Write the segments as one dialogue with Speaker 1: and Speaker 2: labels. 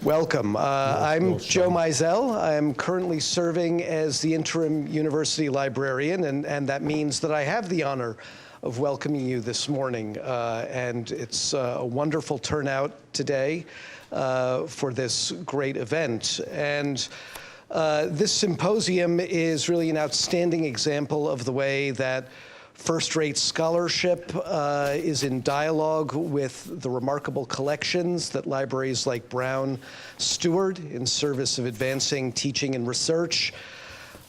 Speaker 1: Welcome. I'm Joe Mizell. I'm currently serving as the interim university librarian, and that means that I have the honor of welcoming you this morning. And it's a wonderful turnout today for this great event. And this symposium is really an outstanding example of the way that first-rate scholarship is in dialogue with the remarkable collections that libraries like Brown steward in service of advancing teaching and research,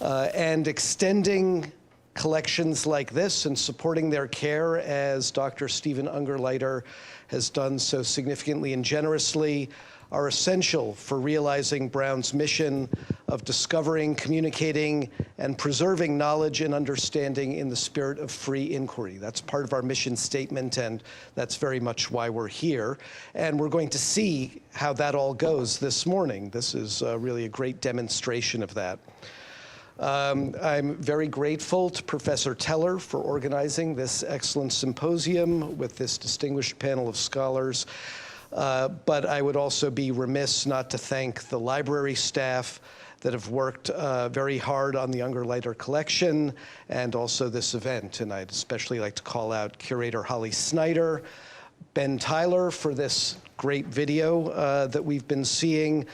Speaker 1: and extending collections like this and supporting their care, as Dr. Stephen Ungerleider has done so significantly and generously, are essential for realizing Brown's mission of discovering, communicating, and preserving knowledge and understanding in the spirit of free inquiry. That's part of our mission statement, and that's very much why we're here. And we're going to see how that all goes this morning. This is really a great demonstration of that. I'm very grateful to Professor Teller for organizing this excellent symposium with this distinguished panel of scholars. But I would also be remiss not to thank the library staff that have worked very hard on the Ungerleider collection and also this event. And I'd especially like to call out curator Holly Snyder, Ben Tyler for this great video that we've been seeing,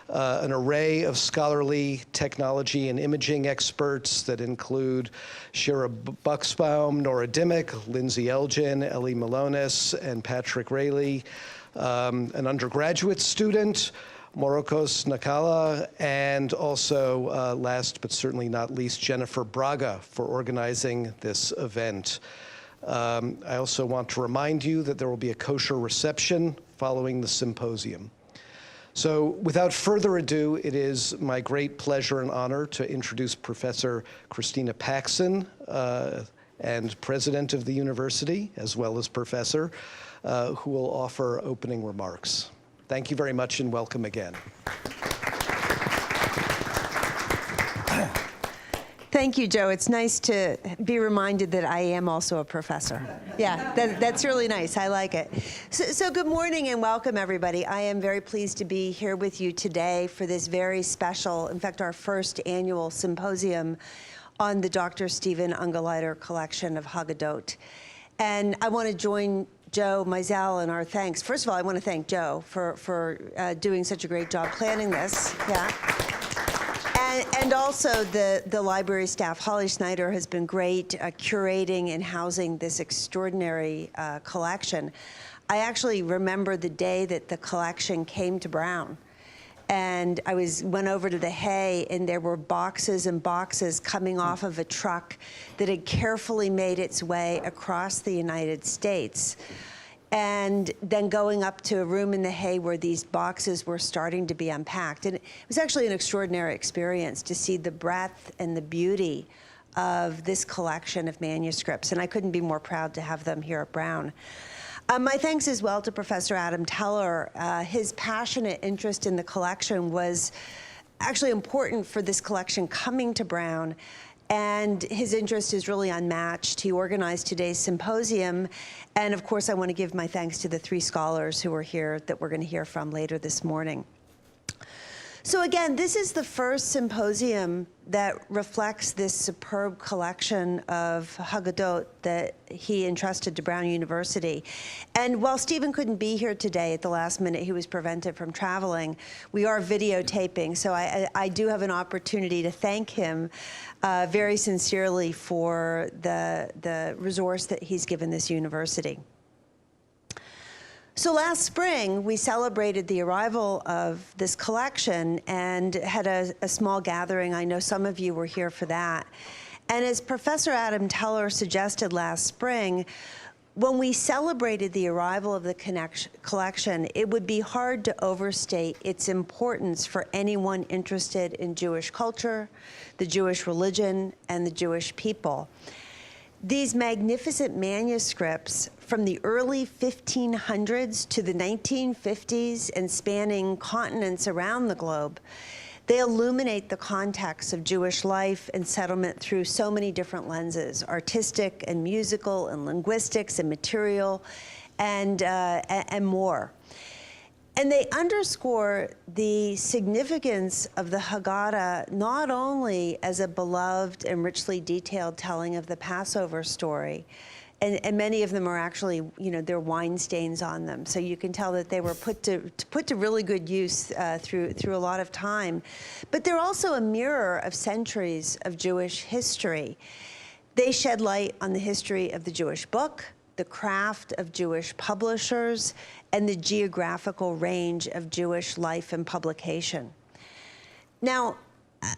Speaker 1: an array of scholarly technology and imaging experts that include Shira Buxbaum, Nora Dimmick, Lindsay Elgin, Ellie Malonis, and Patrick Rayleigh. An undergraduate student, Morokos Nakala, and also, last but certainly not least, Jennifer Braga for organizing this event. I also want to remind you that there will be a kosher reception following the symposium. So without further ado, it is my great pleasure and honor to introduce Professor Christina Paxson, and president of the university, as well as professor, who will offer opening remarks. Thank you very much and welcome again.
Speaker 2: Thank you, Joe. It's nice to be reminded that I am also a professor. Yeah, that's really nice. I like it. So good morning and welcome, everybody. I am very pleased to be here with you today for this very special, in fact, our first annual symposium on the Dr. Stephen Ungerleider Collection of Haggadot. And I want to join Joe Mizell in our thanks. First of all, I want to thank Joe for doing such a great job planning this. Yeah. And also the library staff. Holly Snyder has been great curating and housing this extraordinary collection. I actually remember the day that the collection came to Brown. And I went over to the Hay, and there were boxes and boxes coming off of a truck that had carefully made its way across the United States. And then going up to a room in the Hay where these boxes were starting to be unpacked. And it was actually an extraordinary experience to see the breadth and the beauty of this collection of manuscripts. And I couldn't be more proud to have them here at Brown. My thanks as well to Professor Adam Teller. His passionate interest in the collection was actually important for this collection coming to Brown, and his interest is really unmatched. He organized today's symposium, and of course I want to give my thanks to the three scholars who are here that we're going to hear from later this morning. So again, this is the first symposium that reflects this superb collection of Haggadot that he entrusted to Brown University. And while Stephen couldn't be here today at the last minute, he was prevented from traveling, we are videotaping, so I do have an opportunity to thank him very sincerely for the resource that he's given this university. So last spring, we celebrated the arrival of this collection and had a small gathering. I know some of you were here for that. And as Professor Adam Teller suggested last spring, when we celebrated the arrival of the collection, it would be hard to overstate its importance for anyone interested in Jewish culture, the Jewish religion, and the Jewish people. These magnificent manuscripts from the early 1500s to the 1950s and spanning continents around the globe, they illuminate the context of Jewish life and settlement through so many different lenses, artistic and musical and linguistics and material and more. And they underscore the significance of the Haggadah not only as a beloved and richly detailed telling of the Passover story, and many of them are actually, there are wine stains on them, so you can tell that they were put to really good use through a lot of time. But they're also a mirror of centuries of Jewish history. They shed light on the history of the Jewish book, the craft of Jewish publishers, and the geographical range of Jewish life and publication. Now,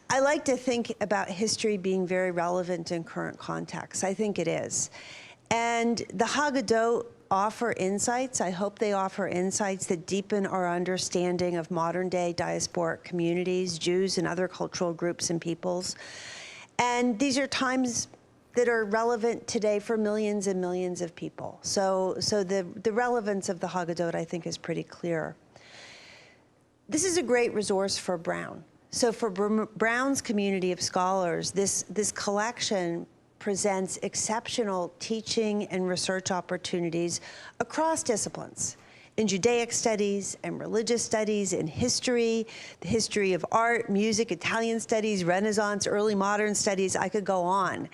Speaker 2: I like to think about history being very relevant in current contexts. I think it is. And the Haggadot offer insights. I hope they offer insights that deepen our understanding of modern-day diasporic communities, Jews and other cultural groups and peoples. And these are times that are relevant today for millions and millions of people. So the relevance of the Haggadot, I think, is pretty clear. This is a great resource for Brown. So for Brown's community of scholars, this collection presents exceptional teaching and research opportunities across disciplines, in Judaic studies and religious studies, in history, the history of art, music, Italian studies, Renaissance, early modern studies. I could go on.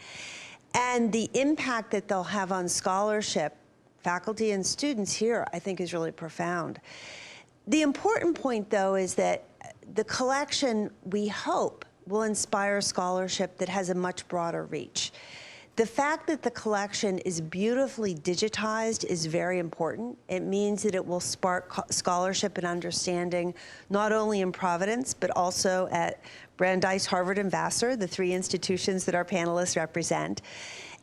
Speaker 2: And the impact that they'll have on scholarship, faculty and students here, I think is really profound. The important point, though, is that the collection, we hope, will inspire scholarship that has a much broader reach. The fact that the collection is beautifully digitized is very important. It means that it will spark scholarship and understanding not only in Providence, but also at Brandeis, Harvard, and Vassar, the three institutions that our panelists represent,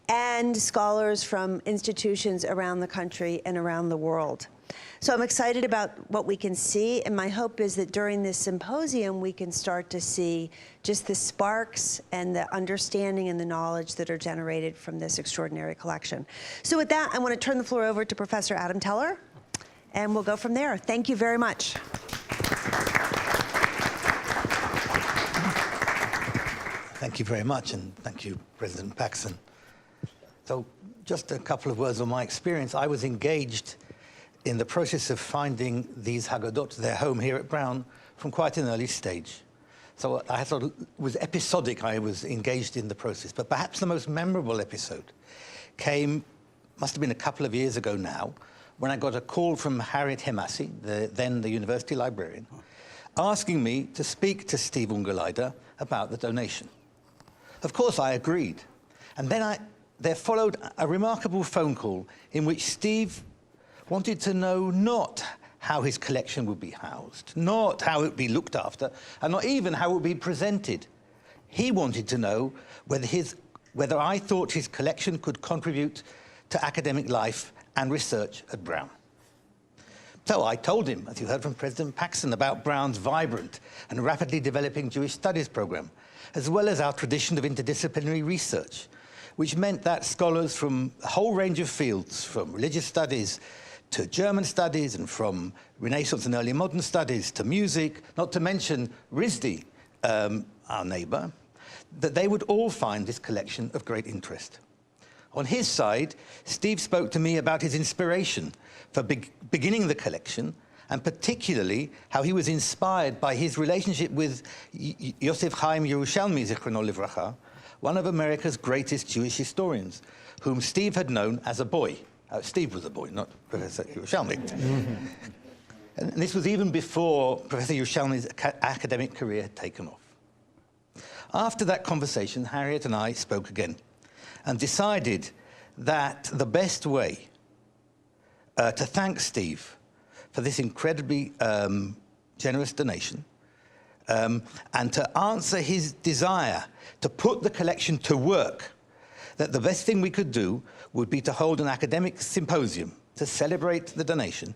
Speaker 2: and scholars from institutions around the country and around the world. So I'm excited about what we can see, and my hope is that during this symposium, we can start to see just the sparks and the understanding and the knowledge that are generated from this extraordinary collection. So with that, I want to turn the floor over to Professor Adam Teller, and we'll go from there. Thank you very much.
Speaker 3: Thank you very much, and thank you, President Paxson. So just a couple of words on my experience. I was engaged in the process of finding these Haggadot, their home here at Brown, from quite an early stage. So I thought it was episodic I was engaged in the process, but perhaps the most memorable episode must have been a couple of years ago now, when I got a call from Harriet Hemasi, then the university librarian, asking me to speak to Steve Ungerleider about the donation. Of course, I agreed. And then there followed a remarkable phone call in which Steve wanted to know not how his collection would be housed, not how it would be looked after, and not even how it would be presented. He wanted to know whether I thought his collection could contribute to academic life and research at Brown. So I told him, as you heard from President Paxson, about Brown's vibrant and rapidly developing Jewish studies program, as well as our tradition of interdisciplinary research, which meant that scholars from a whole range of fields, from religious studies to German studies, and from Renaissance and early modern studies to music, not to mention RISD, our neighbor, that they would all find this collection of great interest. On his side, Steve spoke to me about his inspiration for beginning the collection, and particularly how he was inspired by his relationship with Yosef Chaim Yerushalmi, Zichrono Livracha, one of America's greatest Jewish historians, whom Steve had known as a boy. Steve was a boy, not Professor Yerushalmi. And this was even before Professor Yerushalmi's academic career had taken off. After that conversation, Harriet and I spoke again and decided that the best way to thank Steve for this incredibly generous donation and to answer his desire to put the collection to work, that the best thing we could do would be to hold an academic symposium to celebrate the donation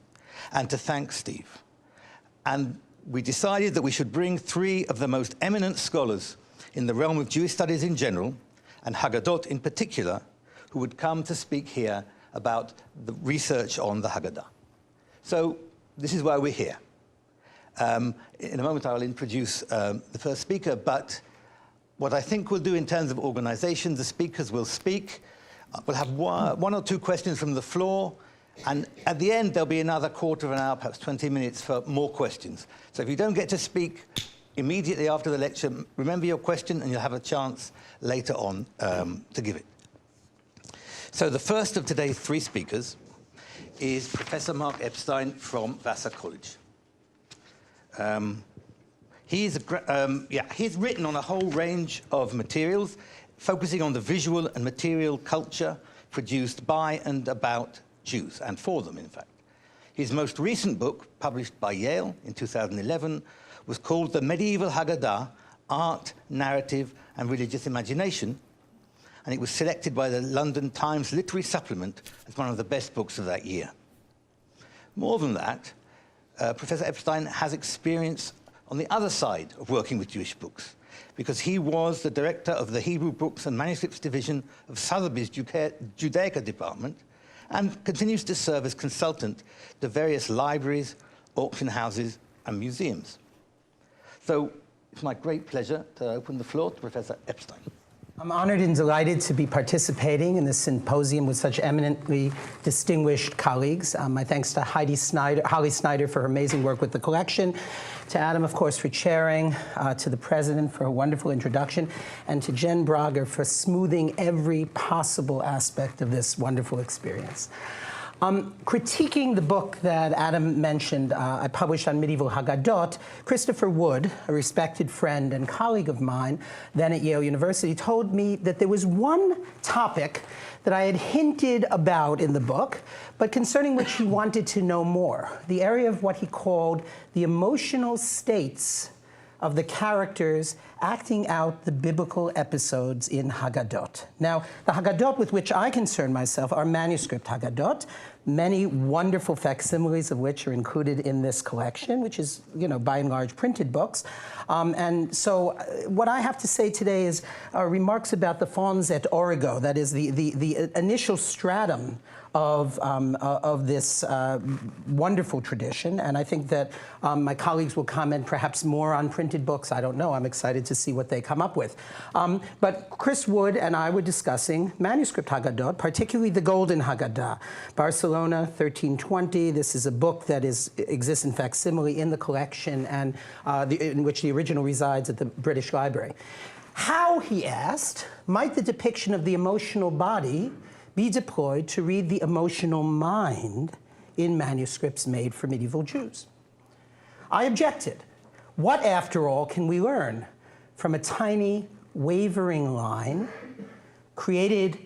Speaker 3: and to thank Steve. And we decided that we should bring three of the most eminent scholars in the realm of Jewish studies in general, and Haggadot in particular, who would come to speak here about the research on the Haggadah. So this is why we're here. In a moment, I'll introduce the first speaker, but what I think we'll do in terms of organization, the speakers will speak. We'll have one or two questions from the floor, And at the end, there'll be another quarter of an hour, perhaps 20 minutes for more questions. So if you don't get to speak immediately after the lecture, remember your question and you'll have a chance later on to give it. So the first of today's three speakers is Professor Mark Epstein from Vassar College. He's written on a whole range of materials, focusing on the visual and material culture produced by and about Jews, and for them, in fact. His most recent book, published by Yale in 2011, was called The Medieval Haggadah, Art, Narrative, and Religious Imagination, and it was selected by the London Times Literary Supplement as one of the best books of that year. More than that, Professor Epstein has experience on the other side of working with Jewish books, because he was the director of the Hebrew Books and Manuscripts Division of Sotheby's Judaic department, and continues to serve as consultant to various libraries, auction houses, and museums. So it's my great pleasure to open the floor to Professor Epstein.
Speaker 4: I'm honored and delighted to be participating in this symposium with such eminently distinguished colleagues. My thanks to Holly Snyder for her amazing work with the collection, to Adam, of course, for chairing, to the president for a wonderful introduction, and to Jen Brager for smoothing every possible aspect of this wonderful experience. Critiquing the book that Adam mentioned, I published on medieval Haggadot, Christopher Wood, a respected friend and colleague of mine, then at Yale University, told me that there was one topic that I had hinted about in the book, but concerning which he wanted to know more, the area of what he called the emotional states of the characters acting out the biblical episodes in Haggadot. Now, the Haggadot with which I concern myself are manuscript Haggadot, many wonderful facsimiles of which are included in this collection, which is, by and large, printed books. And so what I have to say today is remarks about the fons et origo, that is the initial stratum of this wonderful tradition. And I think that my colleagues will comment perhaps more on printed books. I don't know. I'm excited to see what they come up with. But Chris Wood and I were discussing manuscript Haggadot, particularly the Golden Haggadah, Barcelona, 1320. This is a book that exists in facsimile in the collection and in which the original resides at the British Library. How, he asked, might the depiction of the emotional body be deployed to read the emotional mind in manuscripts made for medieval Jews? I objected. What, after all, can we learn from a tiny, wavering line created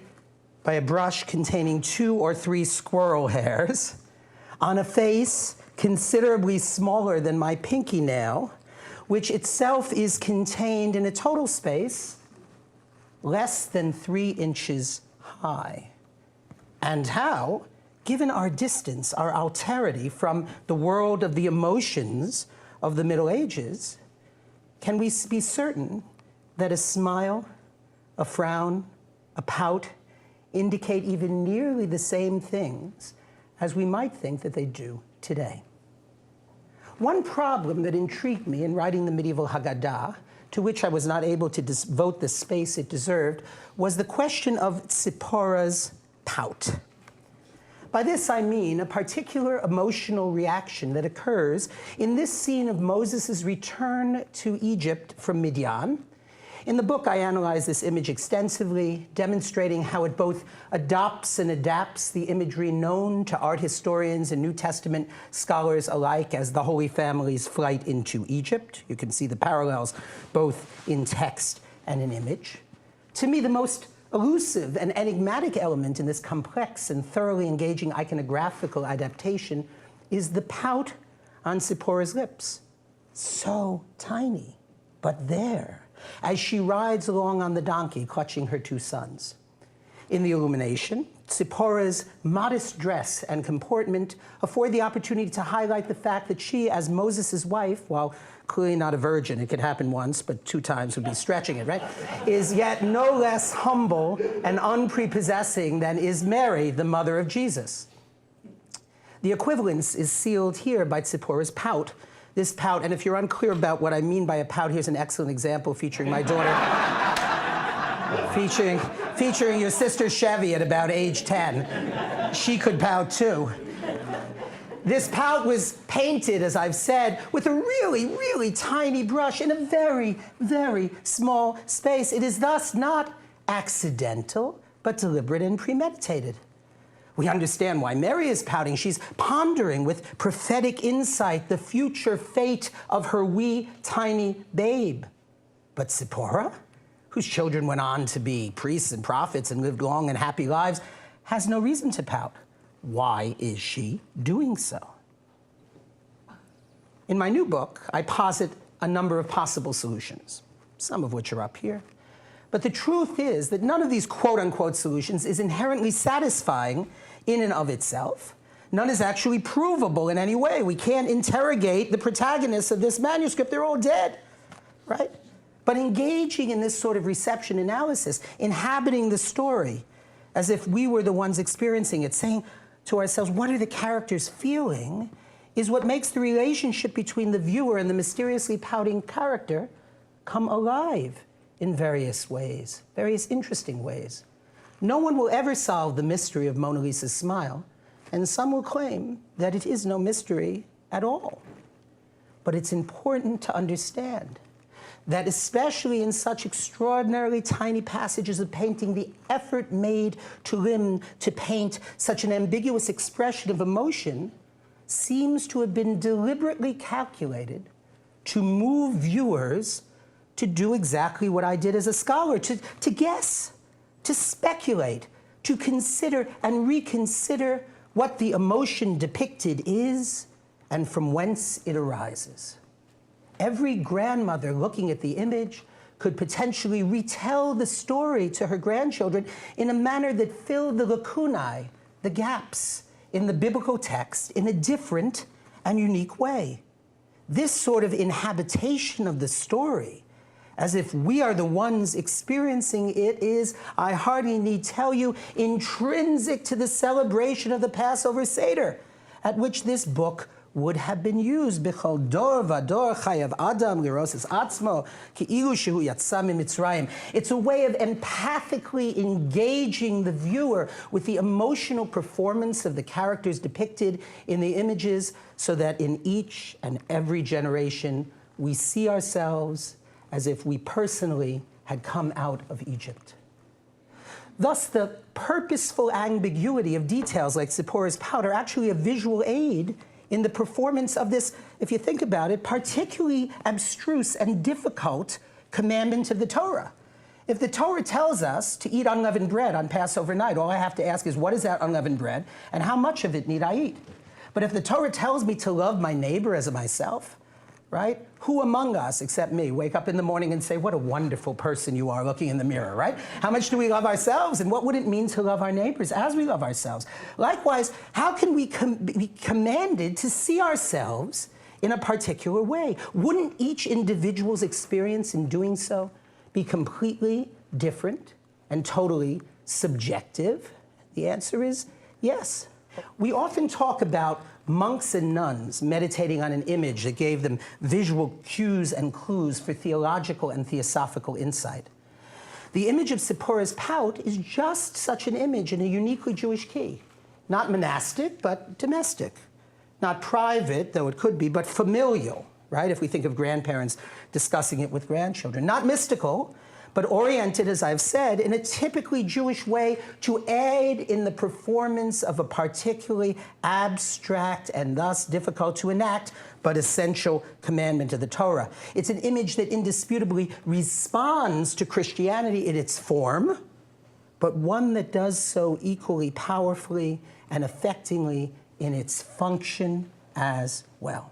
Speaker 4: by a brush containing 2 or 3 squirrel hairs on a face considerably smaller than my pinky nail, which itself is contained in a total space less than 3 inches high? And how, given our distance, our alterity from the world of the emotions of the Middle Ages, can we be certain that a smile, a frown, a pout indicate even nearly the same things as we might think that they do today? One problem that intrigued me in writing the medieval Haggadah, to which I was not able to devote the space it deserved, was the question of Tzipporah's pout. By this I mean a particular emotional reaction that occurs in this scene of Moses' return to Egypt from Midian. In the book, I analyze this image extensively, demonstrating how it both adopts and adapts the imagery known to art historians and New Testament scholars alike as the Holy Family's flight into Egypt. You can see the parallels both in text and in image. To me, the most elusive and enigmatic element in this complex and thoroughly engaging iconographical adaptation is the pout on Tzipporah's lips. So tiny, but there, as she rides along on the donkey, clutching her 2 sons. In the illumination, Tzipporah's modest dress and comportment afford the opportunity to highlight the fact that she, as Moses' wife, while clearly not a virgin, it could happen once, but 2 times would be stretching it, right, is yet no less humble and unprepossessing than is Mary, the mother of Jesus. The equivalence is sealed here by Tzipporah's pout. This pout, and if you're unclear about what I mean by a pout, here's an excellent example featuring my daughter. featuring your sister Chevy at about age 10. She could pout too. This pout was painted, as I've said, with a really, really tiny brush in a very, very small space. It is thus not accidental, but deliberate and premeditated. We understand why Mary is pouting. She's pondering with prophetic insight the future fate of her wee, tiny babe. But Zipporah, whose children went on to be priests and prophets and lived long and happy lives, has no reason to pout. Why is she doing so? In my new book, I posit a number of possible solutions, some of which are up here. But the truth is that none of these quote-unquote solutions is inherently satisfying in and of itself. None is actually provable in any way. We can't interrogate the protagonists of this manuscript. They're all dead, right? But engaging in this sort of reception analysis, inhabiting the story as if we were the ones experiencing it, saying to ourselves, what are the characters feeling, is what makes the relationship between the viewer and the mysteriously pouting character come alive in various ways, various interesting ways. No one will ever solve the mystery of Mona Lisa's smile, and some will claim that it is no mystery at all. But it's important to understand that especially in such extraordinarily tiny passages of painting, the effort made to paint such an ambiguous expression of emotion seems to have been deliberately calculated to move viewers to do exactly what I did as a scholar, to guess, to speculate, to consider and reconsider what the emotion depicted is and from whence it arises. Every grandmother looking at the image could potentially retell the story to her grandchildren in a manner that filled the lacunae, the gaps in the biblical text in a different and unique way. This sort of inhabitation of the story, as if we are the ones experiencing it, is, I hardly need tell you, intrinsic to the celebration of the Passover Seder, at which this book would have been used. B'chol dor v'dor chayav Adam liros es atzmo ki'ilu shehu yatsa miMitzrayim. It's a way of empathically engaging the viewer with the emotional performance of the characters depicted in the images, so that in each and every generation we see ourselves as if we personally had come out of Egypt. Thus, the purposeful ambiguity of details like Zipporah's pout are actually a visual aid in the performance of this, if you think about it, particularly abstruse and difficult commandment of the Torah. If the Torah tells us to eat unleavened bread on Passover night, all I have to ask is, what is that unleavened bread, and how much of it need I eat? But if the Torah tells me to love my neighbor as myself, right? Who among us, except me, wake up in the morning and say, what a wonderful person you are, looking in the mirror, right? How much do we love ourselves, and what would it mean to love our neighbors as we love ourselves? Likewise, how can we be commanded to see ourselves in a particular way? Wouldn't each individual's experience in doing so be completely different and totally subjective? The answer is yes. We often talk about monks and nuns meditating on an image that gave them visual cues and clues for theological and theosophical insight. The image of Zipporah's pout is just such an image in a uniquely Jewish key. Not monastic, but domestic. Not private, though it could be, but familial, right? If we think of grandparents discussing it with grandchildren. Not mystical, but oriented, as I've said, in a typically Jewish way to aid in the performance of a particularly abstract and thus difficult to enact, but essential commandment of the Torah. It's an image that indisputably responds to Christianity in its form, but one that does so equally powerfully and affectingly in its function as well.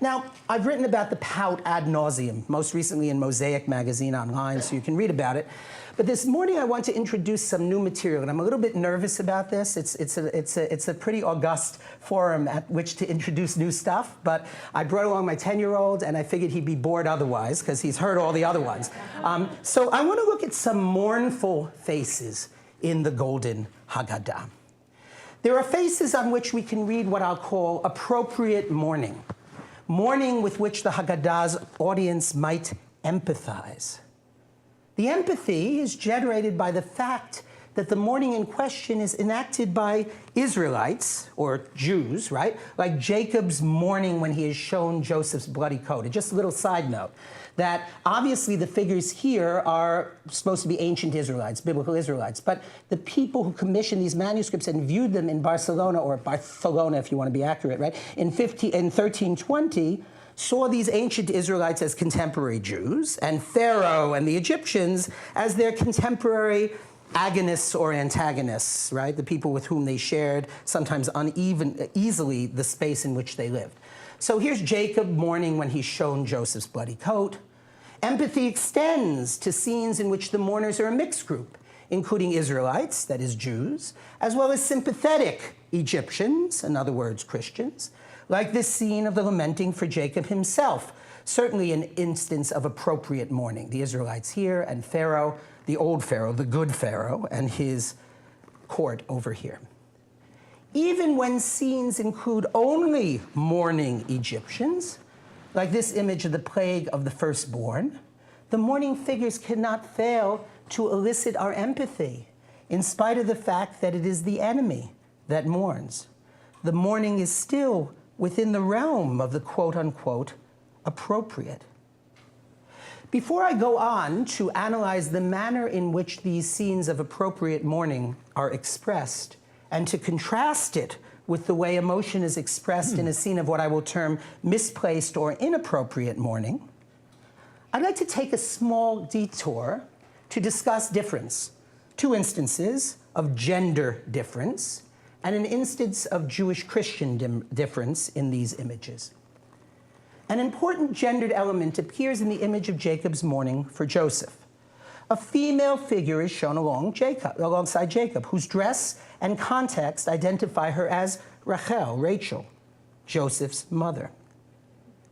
Speaker 4: Now, I've written about the pout ad nauseum, most recently in Mosaic magazine online, so you can read about it. But this morning I want to introduce some new material, and I'm a little bit nervous about this. It's a pretty august forum at which to introduce new stuff, but I brought along my 10-year-old, and I figured he'd be bored otherwise, because he's heard all the other ones. So I want to look at some mournful faces in the Golden Haggadah. There are faces on which we can read what I'll call appropriate mourning. Mourning with which the Haggadah's audience might empathize. The empathy is generated by the fact that the mourning in question is enacted by Israelites, or Jews, right? Like Jacob's mourning when he is shown Joseph's bloody coat. And just a little side note, that obviously the figures here are supposed to be ancient Israelites, biblical Israelites, but the people who commissioned these manuscripts and viewed them in Barcelona, or Barcelona if you want to be accurate, right, in 1320, saw these ancient Israelites as contemporary Jews, and Pharaoh and the Egyptians as their contemporary agonists or antagonists, right? The people with whom they shared, sometimes easily, the space in which they lived. So here's Jacob mourning when he's shown Joseph's bloody coat. Empathy extends to scenes in which the mourners are a mixed group, including Israelites, that is Jews, as well as sympathetic Egyptians, in other words, Christians, like this scene of the lamenting for Jacob himself, certainly an instance of appropriate mourning. The Israelites here, and Pharaoh, the old Pharaoh, the good Pharaoh, and his court over here. Even when scenes include only mourning Egyptians, like this image of the plague of the firstborn, the mourning figures cannot fail to elicit our empathy, in spite of the fact that it is the enemy that mourns. The mourning is still within the realm of the quote-unquote appropriate. Before I go on to analyze the manner in which these scenes of appropriate mourning are expressed, and to contrast it with the way emotion is expressed in a scene of what I will term misplaced or inappropriate mourning, I'd like to take a small detour to discuss difference, two instances of gender difference, and an instance of Jewish-Christian difference in these images. An important gendered element appears in the image of Jacob's mourning for Joseph. A female figure is shown alongside Jacob, whose dress and context identify her as Rachel, Joseph's mother.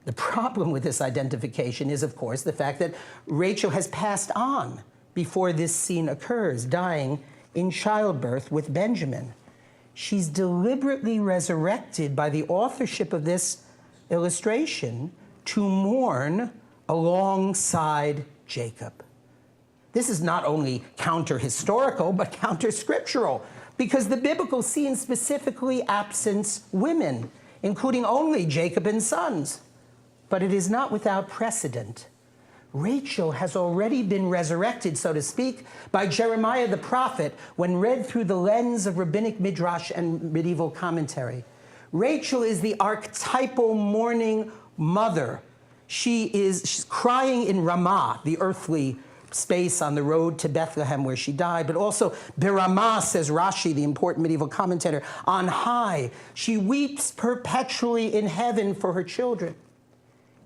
Speaker 4: The problem with this identification is, of course, the fact that Rachel has passed on before this scene occurs, dying in childbirth with Benjamin. She's deliberately resurrected by the authorship of this illustration to mourn alongside Jacob. This is not only counter-historical, but counter-scriptural, because the biblical scene specifically absents women, including only Jacob and sons. But it is not without precedent. Rachel has already been resurrected, so to speak, by Jeremiah the prophet when read through the lens of rabbinic midrash and medieval commentary. Rachel is the archetypal mourning mother. She's crying in Ramah, the earthly space on the road to Bethlehem where she died, but also Biramah, says Rashi, the important medieval commentator, on high. She weeps perpetually in heaven for her children.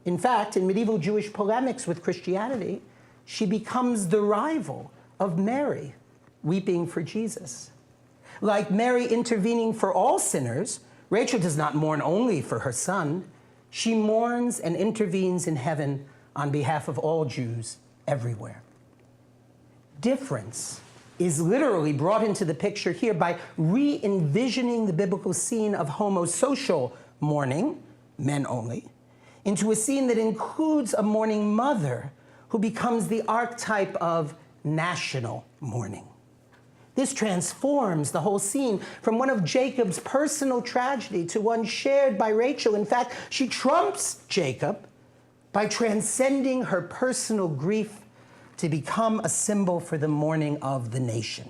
Speaker 4: In fact, in medieval Jewish polemics with Christianity, she becomes the rival of Mary, weeping for Jesus. Like Mary intervening for all sinners, Rachel does not mourn only for her son. She mourns and intervenes in heaven on behalf of all Jews everywhere. Difference is literally brought into the picture here by re-envisioning the biblical scene of homosocial mourning, men only, into a scene that includes a mourning mother who becomes the archetype of national mourning. This transforms the whole scene from one of Jacob's personal tragedy to one shared by Rachel. In fact, she trumps Jacob by transcending her personal grief to become a symbol for the mourning of the nation.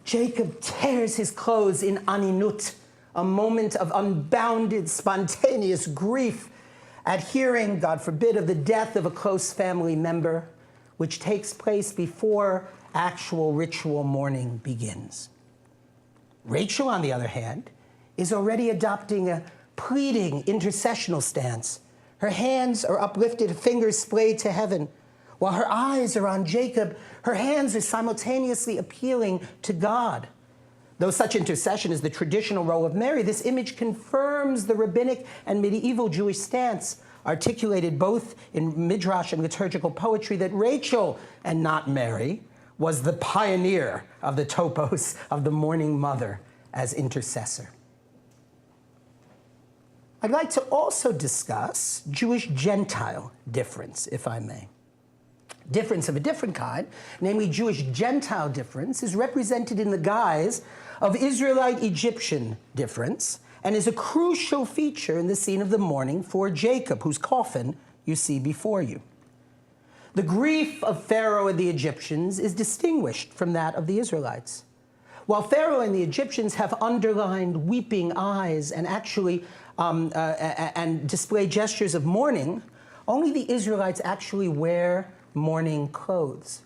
Speaker 4: Jacob tears his clothes in aninut, a moment of unbounded, spontaneous grief at hearing, God forbid, of the death of a close family member, which takes place before actual ritual mourning begins. Rachel, on the other hand, is already adopting a pleading intercessional stance. Her hands are uplifted, fingers splayed to heaven. While her eyes are on Jacob, her hands are simultaneously appealing to God. Though such intercession is the traditional role of Mary, this image confirms the rabbinic and medieval Jewish stance, articulated both in midrash and liturgical poetry, that Rachel, and not Mary, was the pioneer of the topos of the mourning mother as intercessor. I'd like to also discuss Jewish-Gentile difference, if I may. Difference of a different kind, namely Jewish-Gentile difference, is represented in the guise of Israelite-Egyptian difference and is a crucial feature in the scene of the mourning for Jacob, whose coffin you see before you. The grief of Pharaoh and the Egyptians is distinguished from that of the Israelites. While Pharaoh and the Egyptians have underlined weeping eyes and actually and display gestures of mourning, only the Israelites actually wear mourning clothes.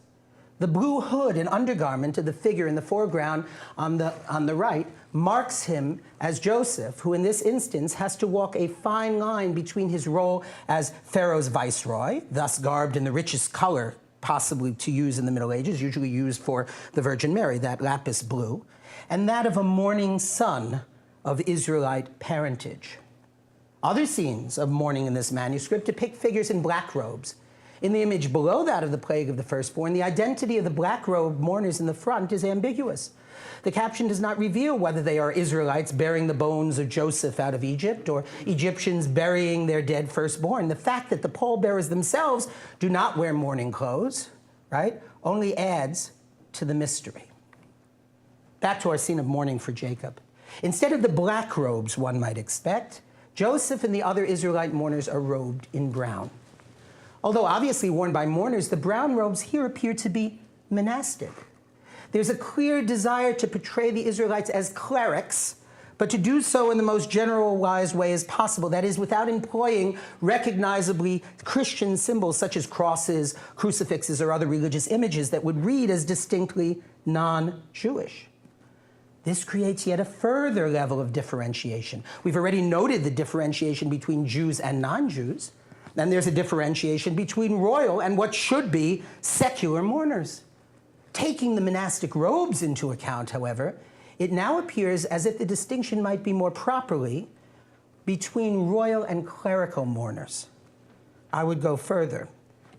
Speaker 4: The blue hood and undergarment of the figure in the foreground on the right marks him as Joseph, who in this instance has to walk a fine line between his role as Pharaoh's viceroy, thus garbed in the richest color possibly to use in the Middle Ages, usually used for the Virgin Mary, that lapis blue, and that of a mourning son of Israelite parentage. Other scenes of mourning in this manuscript depict figures in black robes. In the image below that of the plague of the firstborn, the identity of the black-robed mourners in the front is ambiguous. The caption does not reveal whether they are Israelites bearing the bones of Joseph out of Egypt or Egyptians burying their dead firstborn. The fact that the pallbearers themselves do not wear mourning clothes, right, only adds to the mystery. Back to our scene of mourning for Jacob. Instead of the black robes one might expect, Joseph and the other Israelite mourners are robed in brown. Although obviously worn by mourners, the brown robes here appear to be monastic. There's a clear desire to portray the Israelites as clerics, but to do so in the most generalized way as possible, that is, without employing recognizably Christian symbols such as crosses, crucifixes, or other religious images that would read as distinctly non-Jewish. This creates yet a further level of differentiation. We've already noted the differentiation between Jews and non-Jews. Then there's a differentiation between royal and what should be secular mourners. Taking the monastic robes into account, however, it now appears as if the distinction might be more properly between royal and clerical mourners. I would go further.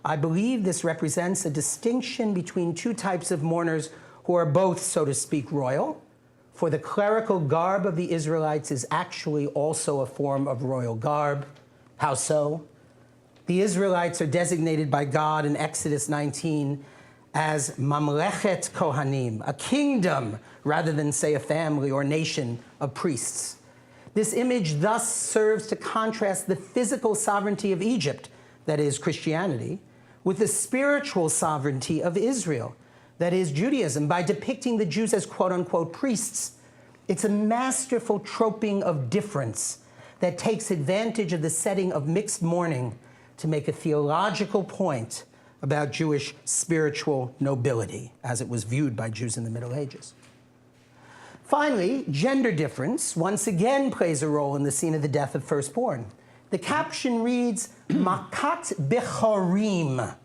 Speaker 4: I believe this represents a distinction between two types of mourners who are both, so to speak, royal, for the clerical garb of the Israelites is actually also a form of royal garb. How so? The Israelites are designated by God in Exodus 19 as Mamlechet Kohanim, a kingdom rather than, say, a family or nation of priests. This image thus serves to contrast the physical sovereignty of Egypt, that is, Christianity, with the spiritual sovereignty of Israel, that is, Judaism, by depicting the Jews as quote-unquote priests. It's a masterful troping of difference that takes advantage of the setting of mixed mourning to make a theological point about Jewish spiritual nobility, as it was viewed by Jews in the Middle Ages. Finally, gender difference once again plays a role in the scene of the death of firstborn. The caption reads, Makat Bechorim,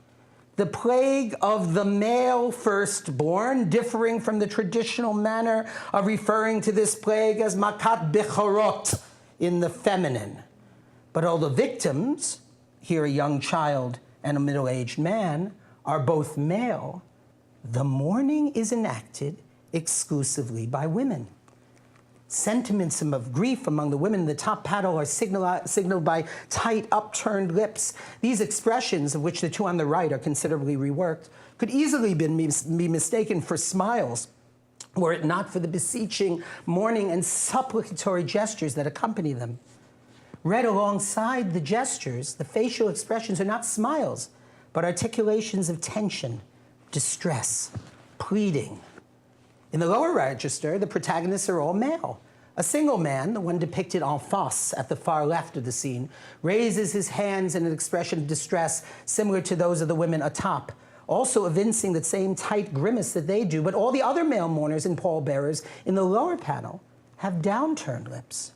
Speaker 4: the plague of the male firstborn, differing from the traditional manner of referring to this plague as Makat Bechorot in the feminine. But all the victims, here a young child and a middle-aged man, are both male, the mourning is enacted exclusively by women. Sentiments of grief among the women in the top panel are signaled by tight, upturned lips. These expressions, of which the two on the right are considerably reworked, could easily be mistaken for smiles, were it not for the beseeching, mourning, and supplicatory gestures that accompany them. Read alongside the gestures, the facial expressions are not smiles, but articulations of tension, distress, pleading. In the lower register, the protagonists are all male. A single man, the one depicted en face at the far left of the scene, raises his hands in an expression of distress similar to those of the women atop, also evincing the same tight grimace that they do, but all the other male mourners and pallbearers in the lower panel have downturned lips.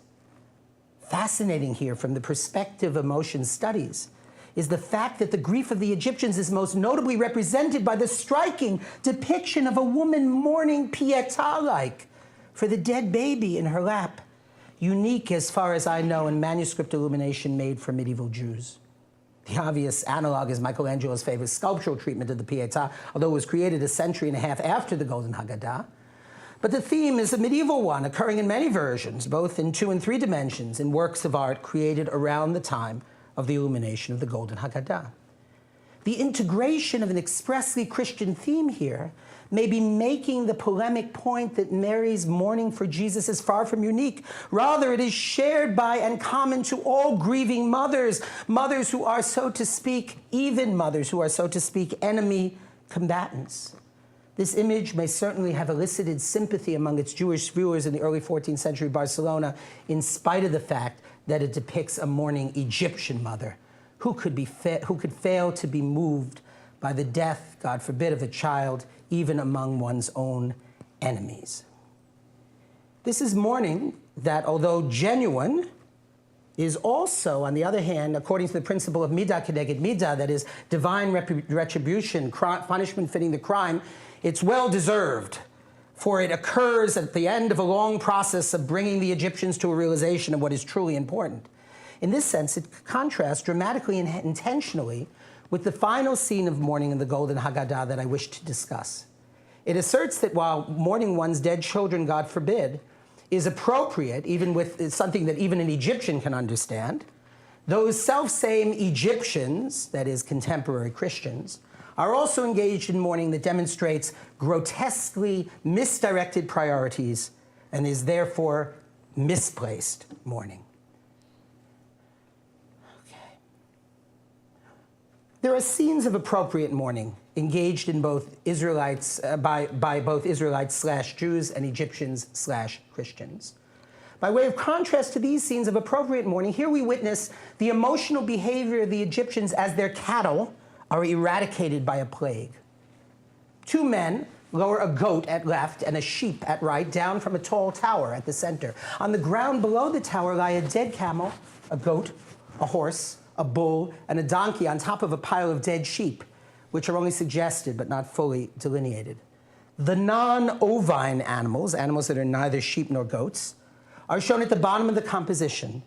Speaker 4: Fascinating here from the perspective of emotion studies is the fact that the grief of the Egyptians is most notably represented by the striking depiction of a woman mourning pietà-like for the dead baby in her lap, unique as far as I know in manuscript illumination made for medieval Jews. The obvious analog is Michelangelo's famous sculptural treatment of the Pietà, although it was created a century and a half after the Golden Haggadah. But the theme is a medieval one, occurring in many versions, both in 2 and 3 dimensions, in works of art created around the time of the illumination of the Golden Haggadah. The integration of an expressly Christian theme here may be making the polemic point that Mary's mourning for Jesus is far from unique. Rather, it is shared by and common to all grieving mothers, mothers who are, so to speak, even mothers who are, so to speak, enemy combatants. This image may certainly have elicited sympathy among its Jewish viewers in the early 14th century Barcelona, in spite of the fact that it depicts a mourning Egyptian mother who could fail to be moved by the death, God forbid, of a child, even among one's own enemies. This is mourning that, although genuine, is also, on the other hand, according to the principle of midah keneged midah, that is, divine retribution, punishment fitting the crime, it's well-deserved, for it occurs at the end of a long process of bringing the Egyptians to a realization of what is truly important. In this sense, it contrasts dramatically and intentionally with the final scene of mourning in the Golden Haggadah that I wish to discuss. It asserts that while mourning one's dead children, God forbid, is appropriate, even with something that even an Egyptian can understand, those self-same Egyptians, that is, contemporary Christians, are also engaged in mourning that demonstrates grotesquely misdirected priorities and is therefore misplaced mourning. Okay. There are scenes of appropriate mourning engaged in both Israelites, by both Israelites/Jews and Egyptians/Christians. By way of contrast to these scenes of appropriate mourning, here we witness the emotional behavior of the Egyptians as their cattle are eradicated by a plague. Two men lower a goat at left and a sheep at right down from a tall tower at the center. On the ground below the tower lie a dead camel, a goat, a horse, a bull, and a donkey on top of a pile of dead sheep, which are only suggested but not fully delineated. The non-ovine animals, animals that are neither sheep nor goats, are shown at the bottom of the composition,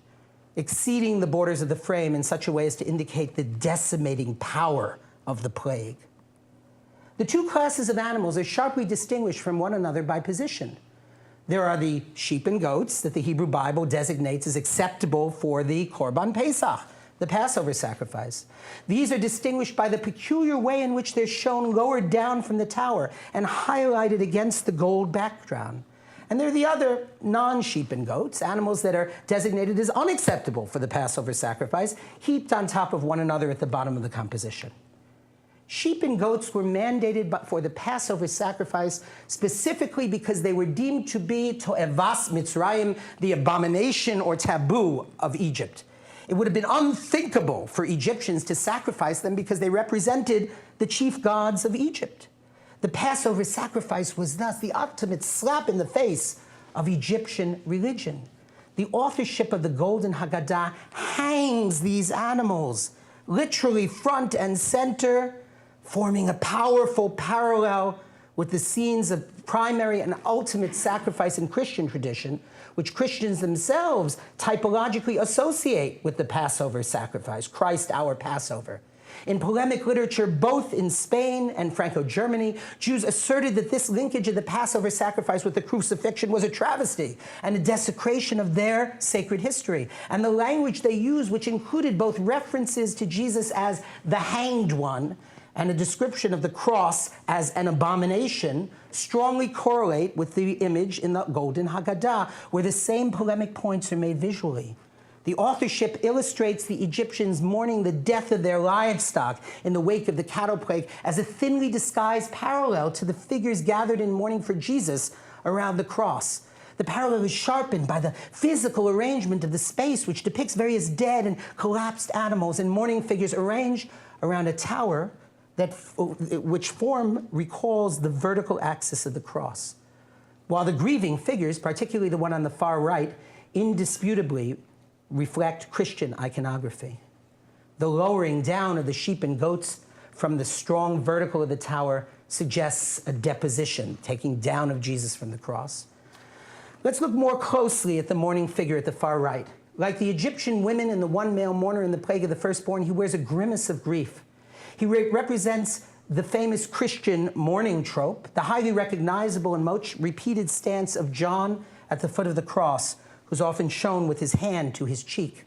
Speaker 4: exceeding the borders of the frame in such a way as to indicate the decimating power of the plague. The two classes of animals are sharply distinguished from one another by position. There are the sheep and goats that the Hebrew Bible designates as acceptable for the Korban Pesach, the Passover sacrifice. These are distinguished by the peculiar way in which they're shown lowered down from the tower and highlighted against the gold background. And there are the other non-sheep and goats, animals that are designated as unacceptable for the Passover sacrifice, heaped on top of one another at the bottom of the composition. Sheep and goats were mandated for the Passover sacrifice specifically because they were deemed to be to'evas Mitzrayim, the abomination or taboo of Egypt. It would have been unthinkable for Egyptians to sacrifice them because they represented the chief gods of Egypt. The Passover sacrifice was thus the ultimate slap in the face of Egyptian religion. The authorship of the Golden Haggadah hangs these animals literally front and center, forming a powerful parallel with the scenes of primary and ultimate sacrifice in Christian tradition, which Christians themselves typologically associate with the Passover sacrifice, Christ our Passover. In polemic literature, both in Spain and Franco-Germany, Jews asserted that this linkage of the Passover sacrifice with the crucifixion was a travesty and a desecration of their sacred history. And the language they used, which included both references to Jesus as the hanged one and a description of the cross as an abomination, strongly correlate with the image in the Golden Haggadah, where the same polemic points are made visually. The authorship illustrates the Egyptians mourning the death of their livestock in the wake of the cattle plague as a thinly disguised parallel to the figures gathered in mourning for Jesus around the cross. The parallel is sharpened by the physical arrangement of the space, which depicts various dead and collapsed animals and mourning figures arranged around a tower which form recalls the vertical axis of the cross. While the grieving figures, particularly the one on the far right, indisputably reflect Christian iconography. The lowering down of the sheep and goats from the strong vertical of the tower suggests a deposition, taking down of Jesus from the cross. Let's look more closely at the mourning figure at the far right. Like the Egyptian women and the one male mourner in the plague of the firstborn, he wears a grimace of grief. He represents the famous Christian mourning trope, the highly recognizable and much repeated stance of John at the foot of the cross, who's often shown with his hand to his cheek.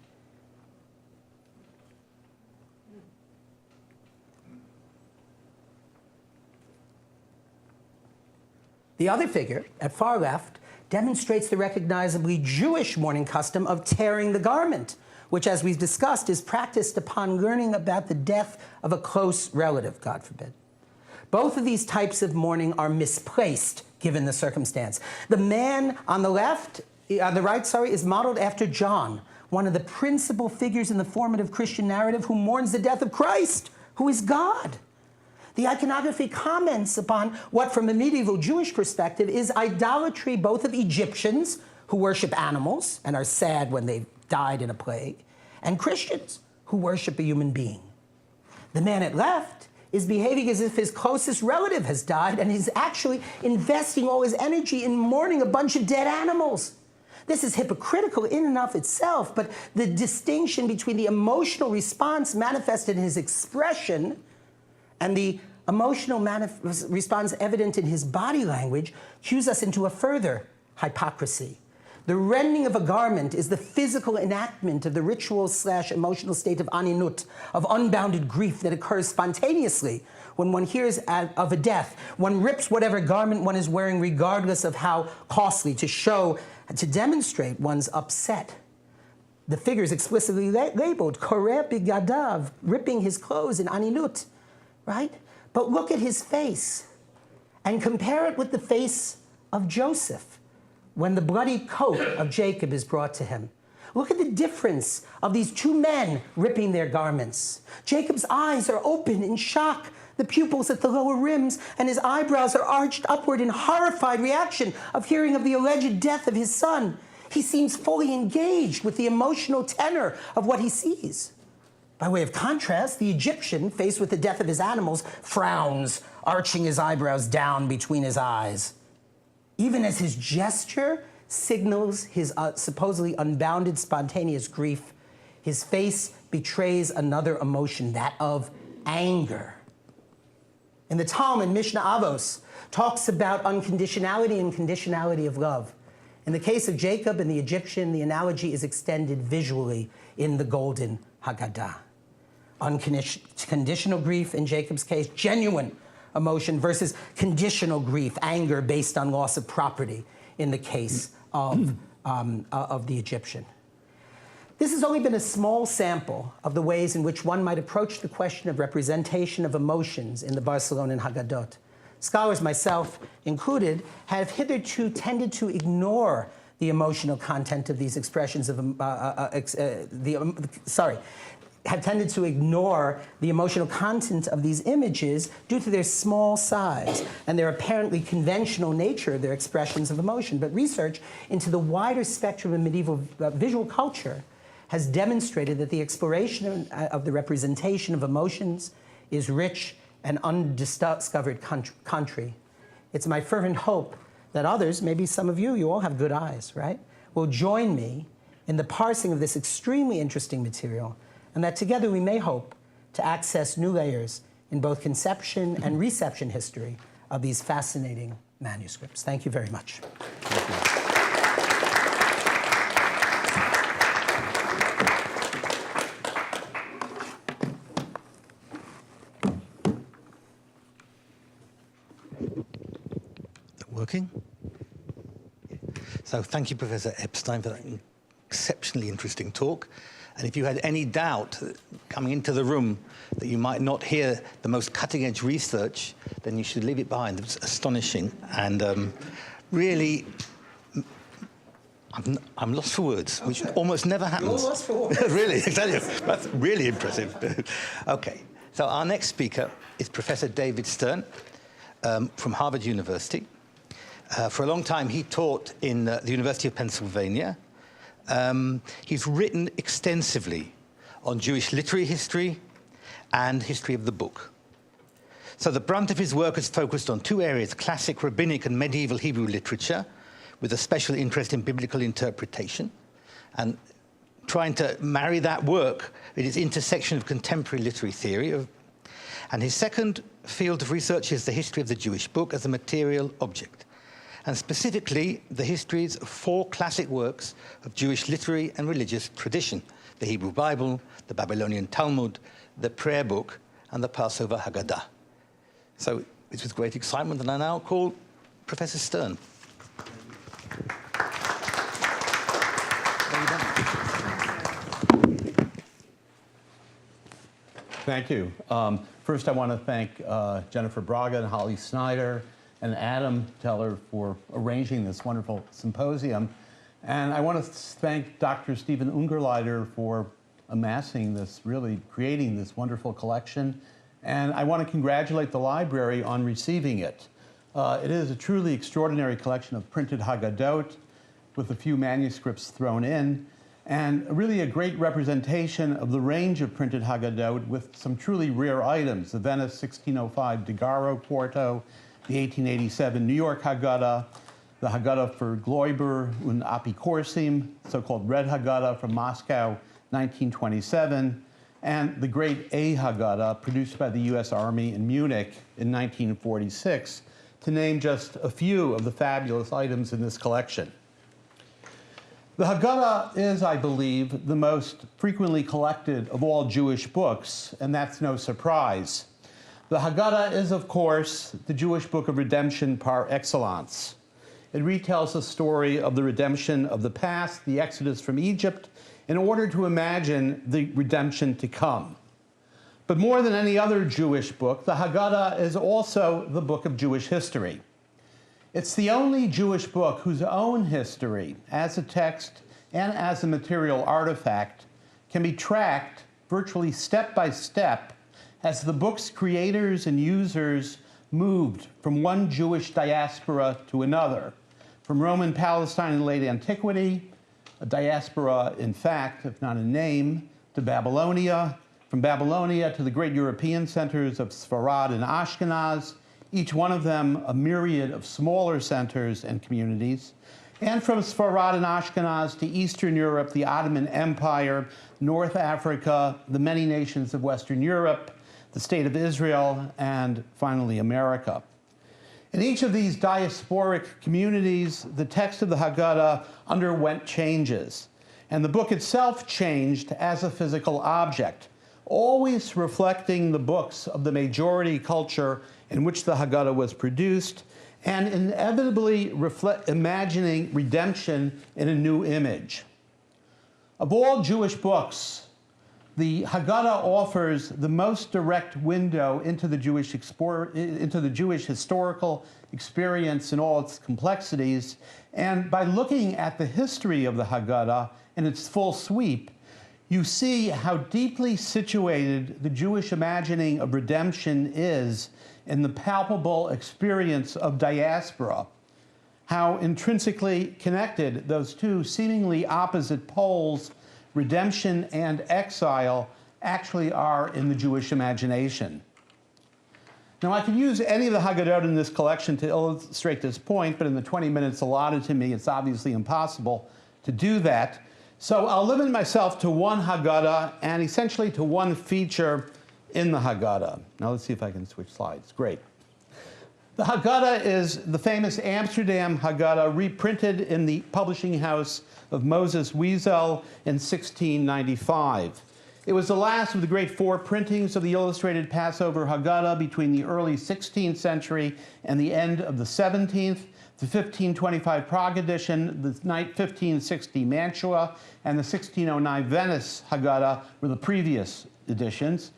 Speaker 4: The other figure, at far left, demonstrates the recognizably Jewish mourning custom of tearing the garment, which, as we've discussed, is practiced upon learning about the death of a close relative, God forbid. Both of these types of mourning are misplaced, given the circumstance. The man on the right, is modeled after John, one of the principal figures in the formative Christian narrative who mourns the death of Christ, who is God. The iconography comments upon what, from a medieval Jewish perspective, is idolatry both of Egyptians, who worship animals and are sad when they've died in a plague, and Christians, who worship a human being. The man at left is behaving as if his closest relative has died, and he's actually investing all his energy in mourning a bunch of dead animals. This is hypocritical in and of itself, but the distinction between the emotional response manifested in his expression and the emotional response evident in his body language cues us into a further hypocrisy. The rending of a garment is the physical enactment of the ritual/emotional state of aninut, of unbounded grief that occurs spontaneously when one hears of a death. One rips whatever garment one is wearing, regardless of how costly, to demonstrate one's upset. The figure is explicitly labeled, koreh bigadav, ripping his clothes in aninut, right? But look at his face and compare it with the face of Joseph when the bloody coat of Jacob is brought to him. Look at the difference of these two men ripping their garments. Jacob's eyes are open in shock, the pupils at the lower rims, and his eyebrows are arched upward in horrified reaction of hearing of the alleged death of his son. He seems fully engaged with the emotional tenor of what he sees. By way of contrast, the Egyptian, faced with the death of his animals, frowns, arching his eyebrows down between his eyes. Even as his gesture signals his supposedly unbounded spontaneous grief, his face betrays another emotion, that of anger. In the Talmud, Mishnah Avos talks about unconditionality and conditionality of love. In the case of Jacob and the Egyptian, the analogy is extended visually in the Golden Haggadah. Unconditional grief in Jacob's case, genuine emotion versus conditional grief, anger based on loss of property in the case of the Egyptian. This has only been a small sample of the ways in which one might approach the question of representation of emotions in the Barcelonan Haggadot. Scholars, myself included, have hitherto tended to ignore the emotional content of these expressions of have tended to ignore the emotional content of these images due to their small size and their apparently conventional nature of their expressions of emotion. But research into the wider spectrum of medieval visual culture has demonstrated that the exploration of the representation of emotions is rich and undiscovered country. It's my fervent hope that others, maybe some of you, you all have good eyes, right, will join me in the parsing of this extremely interesting material, and that together we may hope to access new layers in both conception and reception history of these fascinating manuscripts. Thank you very much.
Speaker 3: Working? So thank you, Professor Epstein, for that exceptionally interesting talk. And if you had any doubt coming into the room that you might not hear the most cutting-edge research, then you should leave it behind. It was astonishing. And really, I'm lost for words, which almost never happens.
Speaker 4: You're lost for words.
Speaker 3: Really, exactly. That's really impressive. Okay, so our next speaker is Professor David Stern from Harvard University. For a long time, he taught in the University of Pennsylvania. He's written extensively on Jewish literary history and history of the book. So the brunt of his work is focused on two areas: classic, rabbinic, and medieval Hebrew literature, with a special interest in biblical interpretation, and trying to marry that work with its intersection of contemporary literary theory. And his second field of research is the history of the Jewish book as a material object, and specifically the histories of four classic works of Jewish literary and religious tradition: the Hebrew Bible, the Babylonian Talmud, the Prayer Book, and the Passover Haggadah. So it's with great excitement that I now call Professor Stern.
Speaker 5: Thank you. First, I want to thank Jennifer Braga and Holly Snyder and Adam Teller for arranging this wonderful symposium. And I want to thank Dr. Stephen Ungerleider for amassing this, really creating this wonderful collection. And I want to congratulate the library on receiving it. It is a truly extraordinary collection of printed Haggadot with a few manuscripts thrown in, and really a great representation of the range of printed Haggadot with some truly rare items: the Venice 1605 Daguerreau quarto, the 1887 New York Haggadah, the Haggadah for Gläubiger und Apikorsim, so-called Red Haggadah from Moscow, 1927, and the great A Haggadah produced by the US Army in Munich in 1946, to name just a few of the fabulous items in this collection. The Haggadah is, I believe, the most frequently collected of all Jewish books, and that's no surprise. The Haggadah is, of course, the Jewish book of redemption par excellence. It retells the story of the redemption of the past, the exodus from Egypt, in order to imagine the redemption to come. But more than any other Jewish book, the Haggadah is also the book of Jewish history. It's the only Jewish book whose own history, as a text and as a material artifact, can be tracked virtually step by step as the book's creators and users moved from one Jewish diaspora to another, from Roman Palestine in late antiquity, a diaspora in fact, if not in name, to Babylonia, from Babylonia to the great European centers of Sfarad and Ashkenaz, each one of them a myriad of smaller centers and communities, and from Sfarad and Ashkenaz to Eastern Europe, the Ottoman Empire, North Africa, the many nations of Western Europe, the State of Israel, and finally America. In each of these diasporic communities, the text of the Haggadah underwent changes, and the book itself changed as a physical object, always reflecting the books of the majority culture in which the Haggadah was produced, and inevitably imagining redemption in a new image. Of all Jewish books, the Haggadah offers the most direct window into the Jewish historical experience in all its complexities, and by looking at the history of the Haggadah in its full sweep, you see how deeply situated the Jewish imagining of redemption is in the palpable experience of diaspora, how intrinsically connected those two seemingly opposite poles, redemption and exile, actually are in the Jewish imagination. Now, I could use any of the Haggadot in this collection to illustrate this point, but in the 20 minutes allotted to me, it's obviously impossible to do that. So I'll limit myself to one Haggadah and essentially to one feature in the Haggadah. Now let's see if I can switch slides. Great. The Haggadah is the famous Amsterdam Haggadah, reprinted in the publishing house of Moses Wiesel in 1695. It was the last of the great four printings of the illustrated Passover Haggadah between the early 16th century and the end of the 17th. The 1525 Prague edition, the 1560 Mantua, and the 1609 Venice Haggadah were the previous editions.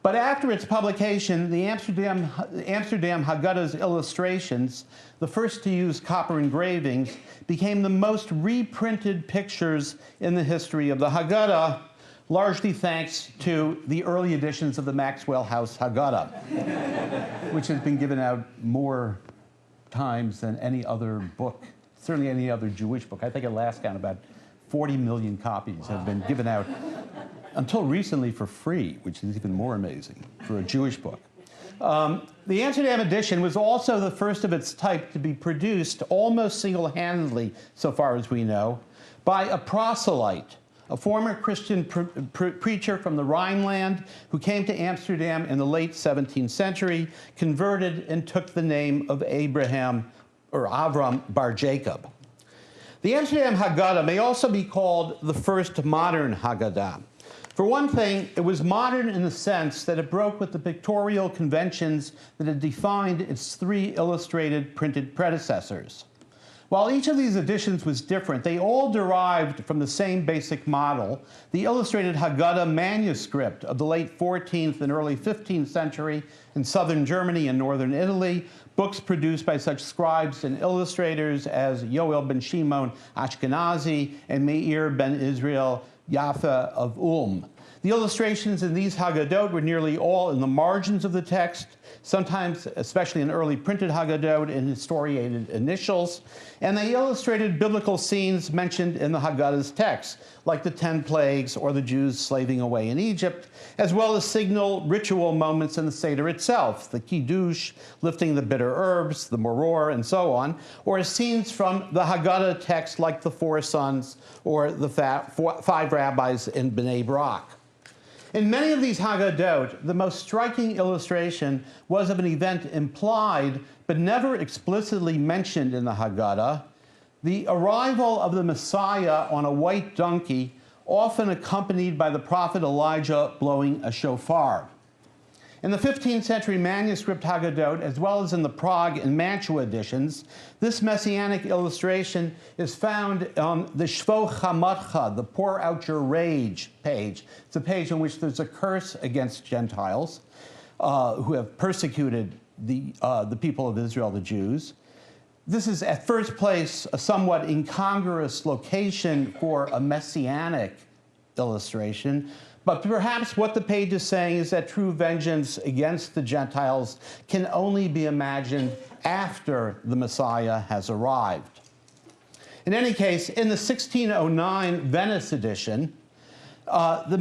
Speaker 5: But after its publication, the Amsterdam Haggadah's illustrations, the first to use copper engravings, became the most reprinted pictures in the history of the Haggadah, largely thanks to the early editions of the Maxwell House Haggadah, which has been given out more times than any other book, certainly any other Jewish book. I think at last count about 40 million copies have been given out until recently for free, which is even more amazing for a Jewish book. The Amsterdam edition was also the first of its type to be produced almost single-handedly, so far as we know, by a proselyte, a former Christian preacher from the Rhineland who came to Amsterdam in the late 17th century, converted, and took the name of Avram Bar Jacob. The Amsterdam Haggadah may also be called the first modern Haggadah. For one thing, it was modern in the sense that it broke with the pictorial conventions that had defined its three illustrated printed predecessors. While each of these editions was different, they all derived from the same basic model, the illustrated Haggadah manuscript of the late 14th and early 15th century in southern Germany and northern Italy, books produced by such scribes and illustrators as Yoel ben Shimon Ashkenazi and Meir ben Israel Yaffa of Ulm. The illustrations in these Haggadot were nearly all in the margins of the text, sometimes, especially in early printed Haggadot, in historiated initials, and they illustrated biblical scenes mentioned in the Haggadah's text, like the 10 plagues or the Jews slaving away in Egypt, as well as signal ritual moments in the Seder itself, the Kiddush, lifting the bitter herbs, the Moror, and so on, or scenes from the Haggadah text like the 4 sons or the 5 rabbis in Bnei Brak. In many of these Haggadot, the most striking illustration was of an event implied but never explicitly mentioned in the Haggadah, the arrival of the Messiah on a white donkey, often accompanied by the prophet Elijah blowing a shofar. In the 15th century manuscript Haggadot, as well as in the Prague and Mantua editions, this messianic illustration is found on the Shvo Chamatcha, the Pour Out Your Rage page. It's a page in which there's a curse against Gentiles who have persecuted the people of Israel, the Jews. This is, at first place, a somewhat incongruous location for a messianic illustration. But perhaps what the page is saying is that true vengeance against the Gentiles can only be imagined after the Messiah has arrived. In any case, in the 1609 Venice edition, the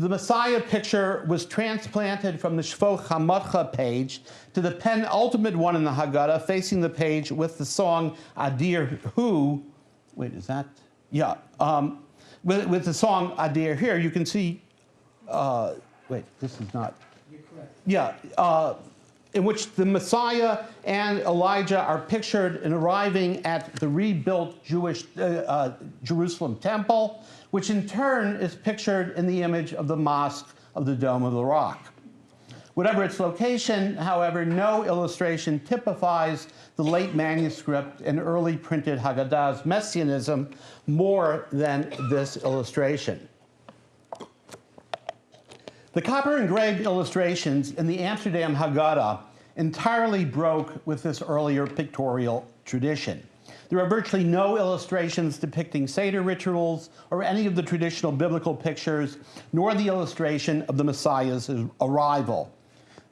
Speaker 5: Messiah picture was transplanted from the Shvo Chamatcha page to the penultimate one in the Haggadah, facing the page with the song Adir Hu. Wait, is that? Yeah. With the song Adir here, you can see. Wait, this is not. You're correct. Yeah, in which the Messiah and Elijah are pictured in arriving at the rebuilt Jewish Jerusalem temple, which in turn is pictured in the image of the Mosque of the Dome of the Rock. Whatever its location, however, no illustration typifies the late manuscript and early printed Haggadah's messianism more than this illustration. The copper-engraved illustrations in the Amsterdam Haggadah entirely broke with this earlier pictorial tradition. There are virtually no illustrations depicting Seder rituals or any of the traditional biblical pictures, nor the illustration of the Messiah's arrival.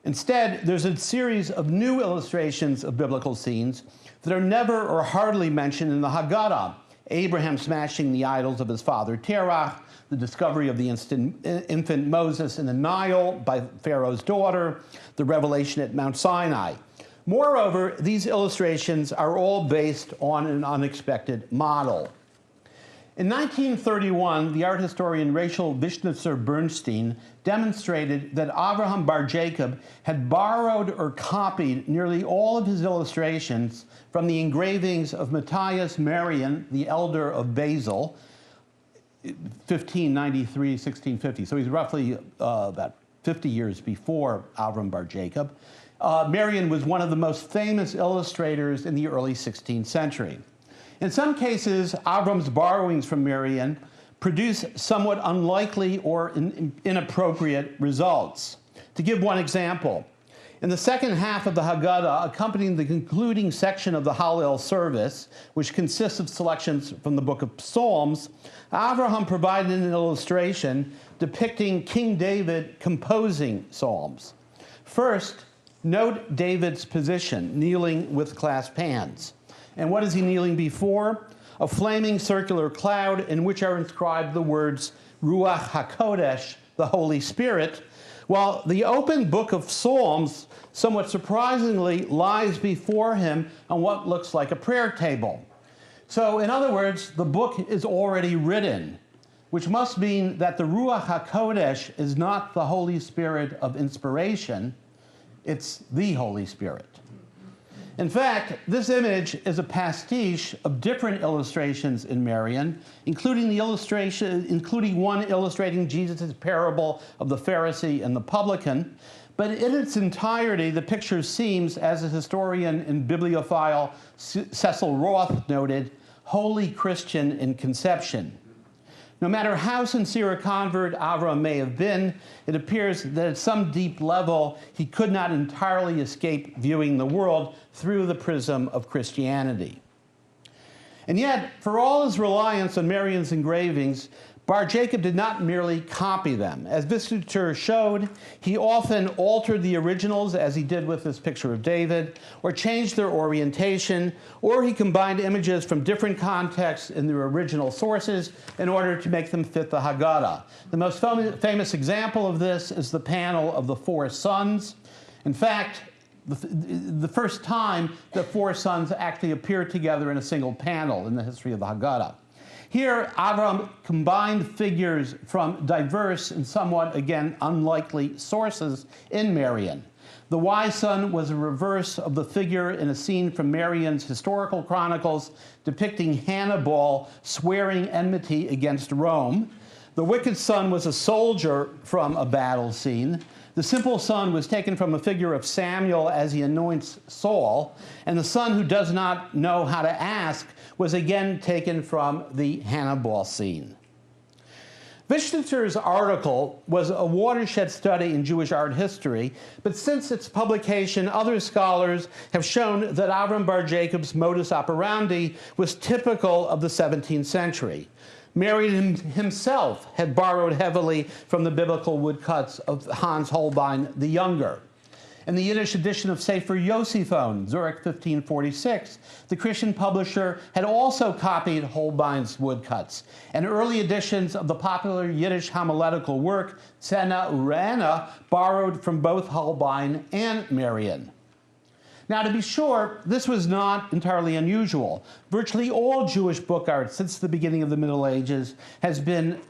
Speaker 5: Instead, there's a series of new illustrations of biblical scenes that are never or hardly mentioned in the Haggadah. Abraham smashing the idols of his father Terach, the discovery of the infant Moses in the Nile by Pharaoh's daughter, the revelation at Mount Sinai. Moreover, these illustrations are all based on an unexpected model. In 1931, the art historian Rachel Vishnitzer-Bernstein demonstrated that Avraham bar Jacob had borrowed or copied nearly all of his illustrations from the engravings of Matthias Marian, the elder of Basel, 1593, 1650. So he's roughly about 50 years before Avraham bar Jacob. Marian was one of the most famous illustrators in the early 16th century. In some cases, Avram's borrowings from Marian produce somewhat unlikely or inappropriate results. To give one example, in the second half of the Haggadah, accompanying the concluding section of the Hallel service, which consists of selections from the book of Psalms, Avraham provided an illustration depicting King David composing psalms. First, note David's position, kneeling with clasped hands. And what is he kneeling before? A flaming circular cloud in which are inscribed the words Ruach HaKodesh, the Holy Spirit, while the open book of Psalms, somewhat surprisingly, lies before him on what looks like a prayer table. So, in other words, the book is already written, which must mean that the Ruach HaKodesh is not the Holy Spirit of inspiration, it's the Holy Spirit. In fact, this image is a pastiche of different illustrations in Marian, including one illustrating Jesus' parable of the Pharisee and the publican. But in its entirety, the picture seems, as a historian and bibliophile Cecil Roth noted, wholly Christian in conception. No matter how sincere a convert Avram may have been, it appears that at some deep level, he could not entirely escape viewing the world through the prism of Christianity. And yet, for all his reliance on Marian's engravings, Bar Jacob did not merely copy them. As Visiter showed, he often altered the originals, as he did with this picture of David, or changed their orientation, or he combined images from different contexts in their original sources in order to make them fit the Haggadah. The most famous example of this is the panel of the four sons. In fact, the first time that four sons actually appeared together in a single panel in the history of the Haggadah. Here, Avram combined figures from diverse and somewhat, again, unlikely sources in Marian. The wise son was a reverse of the figure in a scene from Marian's historical chronicles depicting Hannibal swearing enmity against Rome. The wicked son was a soldier from a battle scene. The simple son was taken from a figure of Samuel as he anoints Saul, and the son who does not know how to ask was again taken from the Hannibal scene. Visiter's article was a watershed study in Jewish art history, but since its publication, other scholars have shown that Avram Bar Jacob's modus operandi was typical of the 17th century. Marian himself had borrowed heavily from the biblical woodcuts of Hans Holbein the Younger. In the Yiddish edition of Sefer Yosiphon, Zurich 1546, the Christian publisher had also copied Holbein's woodcuts, and early editions of the popular Yiddish homiletical work, Tzena Urena, borrowed from both Holbein and Marian. Now, to be sure, this was not entirely unusual. Virtually all Jewish book art since the beginning of the Middle Ages has been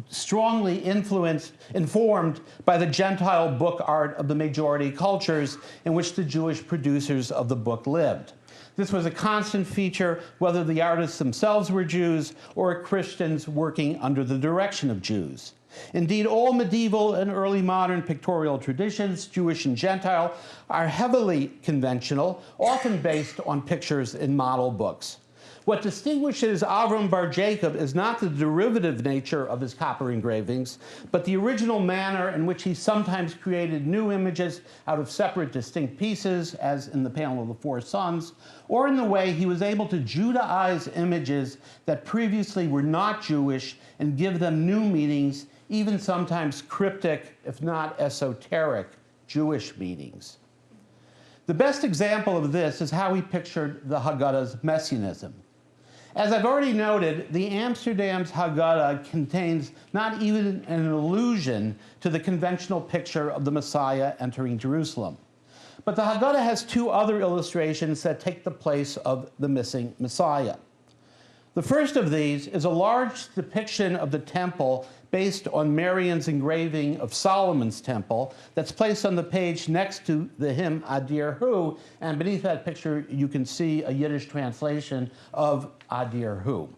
Speaker 5: strongly informed by the Gentile book art of the majority cultures in which the Jewish producers of the book lived. This was a constant feature whether the artists themselves were Jews or Christians working under the direction of Jews. Indeed, all medieval and early modern pictorial traditions, Jewish and Gentile, are heavily conventional, often based on pictures in model books. What distinguishes Avram Bar Jacob is not the derivative nature of his copper engravings, but the original manner in which he sometimes created new images out of separate, distinct pieces, as in the panel of the four sons, or in the way he was able to Judaize images that previously were not Jewish and give them new meanings, even sometimes cryptic, if not esoteric, Jewish meanings. The best example of this is how he pictured the Haggadah's messianism. As I've already noted, the Amsterdam's Haggadah contains not even an allusion to the conventional picture of the Messiah entering Jerusalem. But the Haggadah has two other illustrations that take the place of the missing Messiah. The first of these is a large depiction of the temple based on Marian's engraving of Solomon's temple that's placed on the page next to the hymn Adir Hu, and beneath that picture you can see a Yiddish translation of Adir Hu.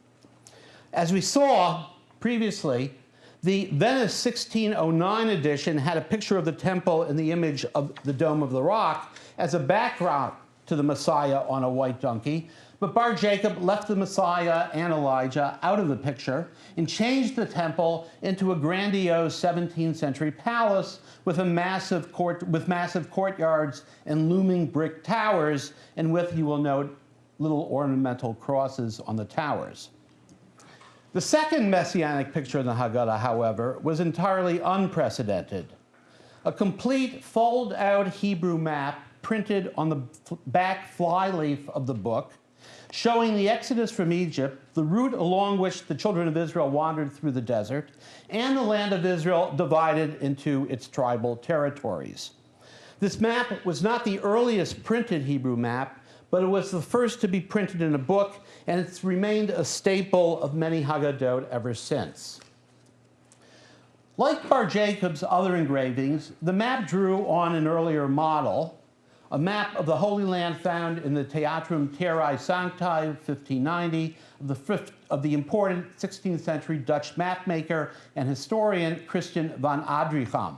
Speaker 5: As we saw previously, the Venice 1609 edition had a picture of the temple in the image of the Dome of the Rock as a background to the Messiah on a white donkey, but Bar Jacob left the Messiah and Elijah out of the picture and changed the temple into a grandiose 17th century palace with massive courtyards and looming brick towers, and with, you will note, little ornamental crosses on the towers. The second messianic picture in the Haggadah, however, was entirely unprecedented. A complete fold-out Hebrew map printed on the back flyleaf of the book, showing the exodus from Egypt, the route along which the children of Israel wandered through the desert, and the land of Israel divided into its tribal territories. This map was not the earliest printed Hebrew map, but it was the first to be printed in a book, and it's remained a staple of many Haggadot ever since. Like Bar Jacob's other engravings, the map drew on an earlier model, a map of the Holy Land found in the Theatrum Terrae Sanctae, 1590, of the important 16th century Dutch mapmaker and historian Christian van Adrichem.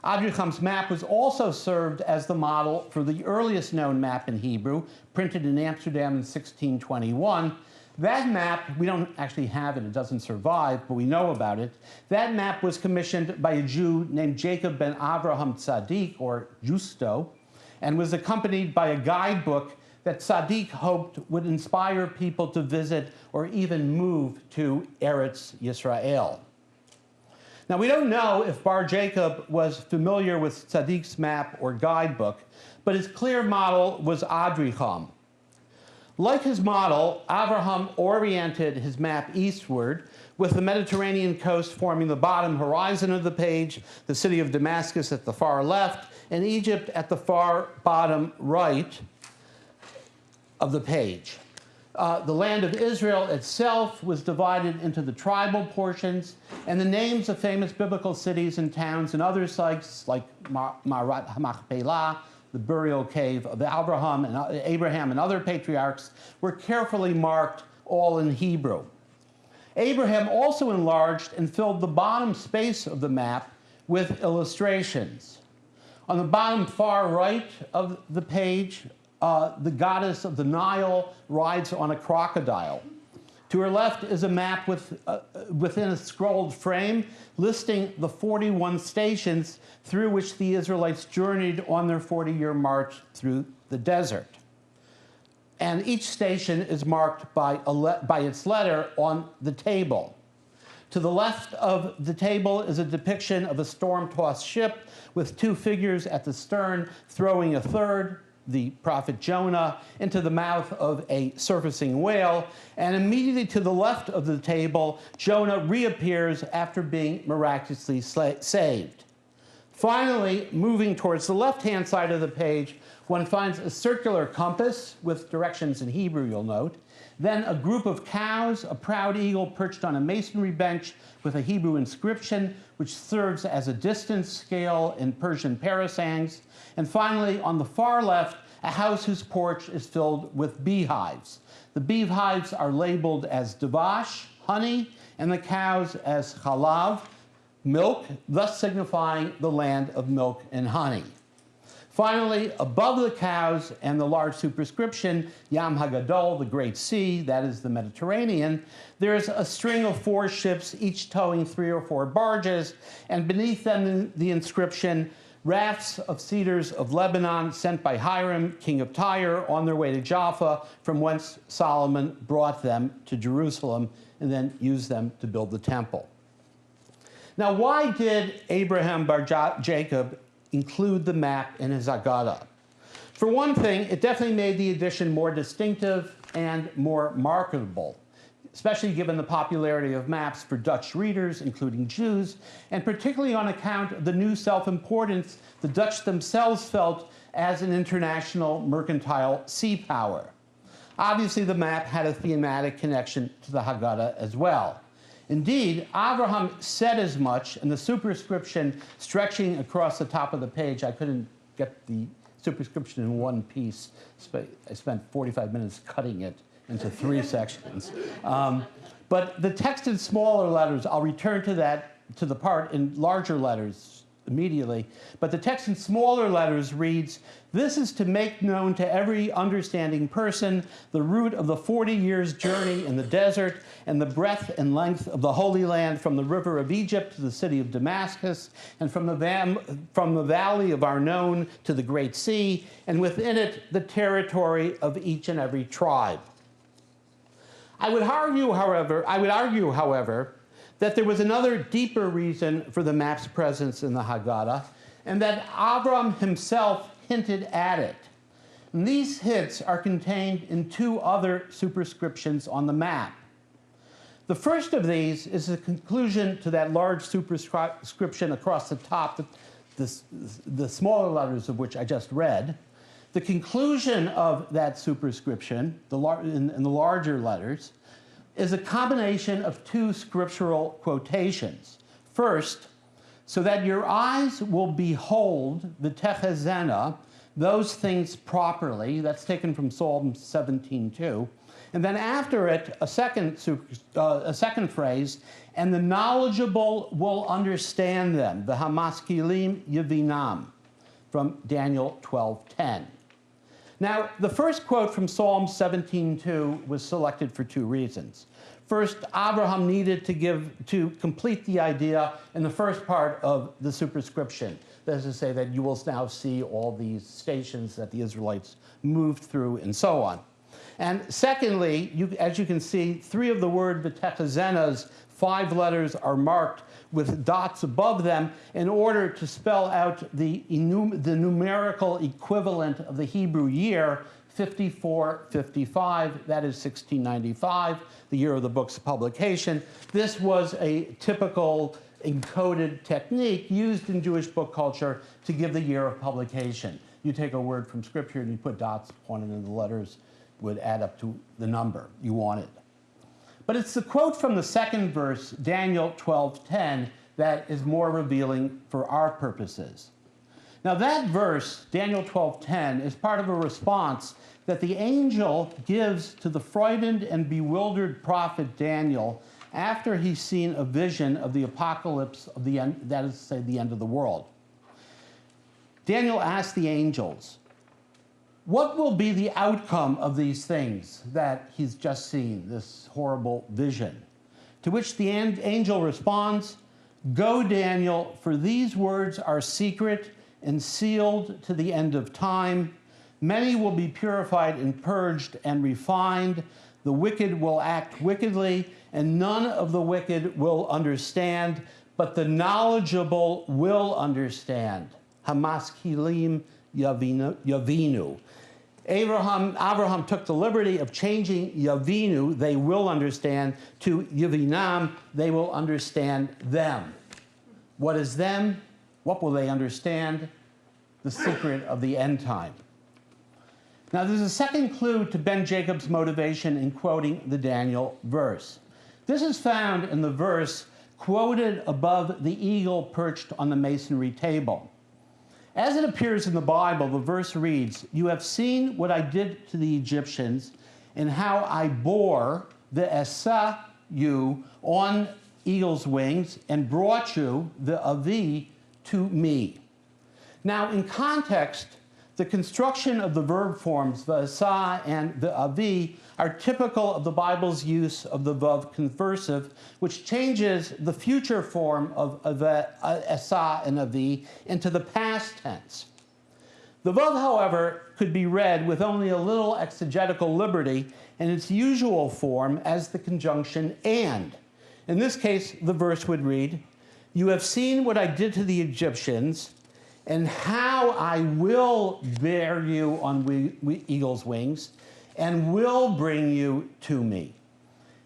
Speaker 5: Adricham's map was also served as the model for the earliest known map in Hebrew, printed in Amsterdam in 1621. That map, we don't actually have it, it doesn't survive, but we know about it. That map was commissioned by a Jew named Jacob ben Avraham Tzaddik, or Justo, and was accompanied by a guidebook that Tzaddik hoped would inspire people to visit or even move to Eretz Yisrael. Now, we don't know if Bar Jacob was familiar with Tzaddik's map or guidebook, but his clear model was Adrichem. Like his model, Avraham oriented his map eastward, with the Mediterranean coast forming the bottom horizon of the page, the city of Damascus at the far left, and Egypt at the far bottom right of the page. The land of Israel itself was divided into the tribal portions, and the names of famous biblical cities and towns and other sites like Marat HaMachpelah, the burial cave of Abraham and other patriarchs, were carefully marked all in Hebrew. Abraham also enlarged and filled the bottom space of the map with illustrations. On the bottom far right of the page, the goddess of the Nile rides on a crocodile. To her left is a map within a scrolled frame listing the 41 stations through which the Israelites journeyed on their 40-year march through the desert. And each station is marked by its letter on the table. To the left of the table is a depiction of a storm-tossed ship with two figures at the stern throwing a third, the prophet Jonah, into the mouth of a surfacing whale, and immediately to the left of the table, Jonah reappears after being miraculously saved. Finally, moving towards the left-hand side of the page, one finds a circular compass with directions in Hebrew, you'll note, then a group of cows, a proud eagle perched on a masonry bench with a Hebrew inscription, which serves as a distance scale in Persian parasangs, and finally, on the far left, a house whose porch is filled with beehives. The beehives are labeled as davash, honey, and the cows as chalav, milk, thus signifying the land of milk and honey. Finally, above the cows and the large superscription, Yam HaGadol, the Great Sea, that is the Mediterranean, there is a string of 4 ships, each towing 3 or 4 barges, and beneath them the inscription, rafts of cedars of Lebanon sent by Hiram, king of Tyre, on their way to Jaffa, from whence Solomon brought them to Jerusalem and then used them to build the temple. Now, why did Abraham bar Jacob include the map in his Haggadah? For one thing, it definitely made the edition more distinctive and more marketable, especially given the popularity of maps for Dutch readers, including Jews, and particularly on account of the new self-importance the Dutch themselves felt as an international mercantile sea power. Obviously, the map had a thematic connection to the Haggadah as well. Indeed, Abraham said as much, and the superscription stretching across the top of the page, I couldn't get the superscription in one piece. I spent 45 minutes cutting it into 3 sections. But the text in smaller letters, I'll return to that, to the part in larger letters immediately. But the text in smaller letters reads, "This is to make known to every understanding person the route of the 40 years' journey in the desert and the breadth and length of the Holy Land from the river of Egypt to the city of Damascus and from the valley of Arnon to the Great Sea, and within it the territory of each and every tribe." I would argue, however, that there was another deeper reason for the map's presence in the Haggadah, and that Avram himself hinted at it. And these hints are contained in 2 other superscriptions on the map. The first of these is the conclusion to that large superscription across the top, the smaller letters of which I just read. The conclusion of that superscription, in the larger letters, is a combination of 2 scriptural quotations. First, "So that your eyes will behold the Tehezena, those things properly. That's taken from Psalm 17:2. And then after it, a second phrase, and the knowledgeable will understand them, the hamaskilim yavinam, from Daniel 12:10. Now, the first quote from Psalm 17:2 was selected for two reasons. First, Abraham needed to complete the idea in the first part of the superscription. That is to say that you will now see all these stations that the Israelites moved through and so on. And secondly, as you can see, three of the word v'techazena's 5 letters are marked with dots above them in order to spell out the numerical equivalent of the Hebrew year, 5455, that is 1695, the year of the book's publication. This was a typical encoded technique used in Jewish book culture to give the year of publication. You take a word from Scripture and you put dots upon it, and the letters would add up to the number you wanted. But it's the quote from the second verse, Daniel 12:10, that is more revealing for our purposes. Now that verse, Daniel 12:10, is part of a response that the angel gives to the frightened and bewildered prophet Daniel after he's seen a vision of the apocalypse of the end, that is to say, the end of the world. Daniel asked the angels, what will be the outcome of these things that he's just seen, this horrible vision? To which the angel responds, go, Daniel, for these words are secret and sealed to the end of time. Many will be purified and purged and refined. The wicked will act wickedly, and none of the wicked will understand, but the knowledgeable will understand. Hamaskilim Veenu. Abraham took the liberty of changing Yaveenu, they will understand, to Yavinam, they will understand them. What is them? What will they understand? The secret of the end time. Now, there's a second clue to Ben Jacob's motivation in quoting the Daniel verse. This is found in the verse quoted above the eagle perched on the masonry table. As it appears in the Bible, the verse reads, you have seen what I did to the Egyptians and how I bore the Esa you on eagle's wings and brought you, the Avi, to me. Now, in context, the construction of the verb forms, the Esa and the Avi, are typical of the Bible's use of the Vav conversive, which changes the future form of Esa and Avi into the past tense. The Vav, however, could be read with only a little exegetical liberty in its usual form as the conjunction and. In this case, the verse would read, you have seen what I did to the Egyptians, and how I will bear you on eagle's wings, and will bring you to me.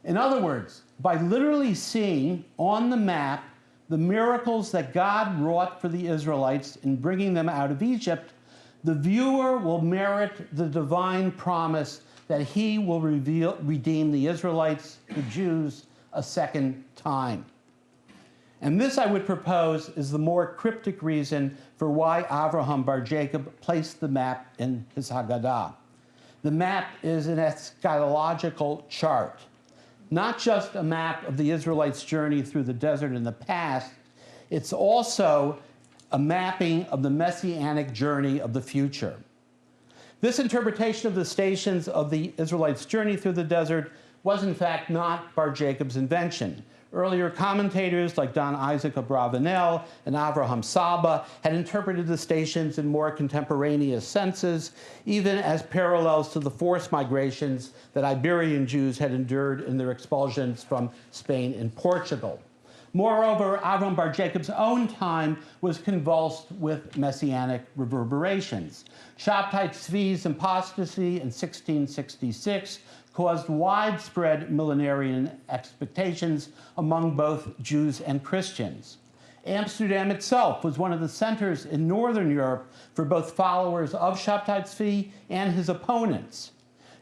Speaker 5: In other words, by literally seeing on the map the miracles that God wrought for the Israelites in bringing them out of Egypt, the viewer will merit the divine promise that he will redeem the Israelites, the Jews, a second time. And this, I would propose, is the more cryptic reason for why Avraham bar Jacob placed the map in his Haggadah. The map is an eschatological chart, not just a map of the Israelites' journey through the desert in the past, it's also a mapping of the messianic journey of the future. This interpretation of the stations of the Israelites' journey through the desert was in fact not bar Jacob's invention. Earlier commentators like Don Isaac Abravanel and Avraham Saba had interpreted the stations in more contemporaneous senses, even as parallels to the forced migrations that Iberian Jews had endured in their expulsions from Spain and Portugal. Moreover, Avram bar Jacob's own time was convulsed with messianic reverberations. Shabtai Tzvi's apostasy in 1666 caused widespread millenarian expectations among both Jews and Christians. Amsterdam itself was one of the centers in Northern Europe for both followers of Shabtai Tzvi and his opponents.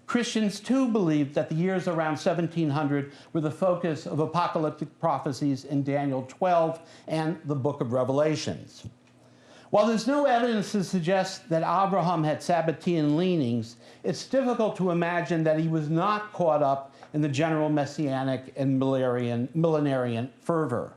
Speaker 5: Christians too believed that the years around 1700 were the focus of apocalyptic prophecies in Daniel 12 and the book of Revelations. While there's no evidence to suggest that Abraham had Sabbatean leanings, it's difficult to imagine that he was not caught up in the general messianic and millenarian fervor.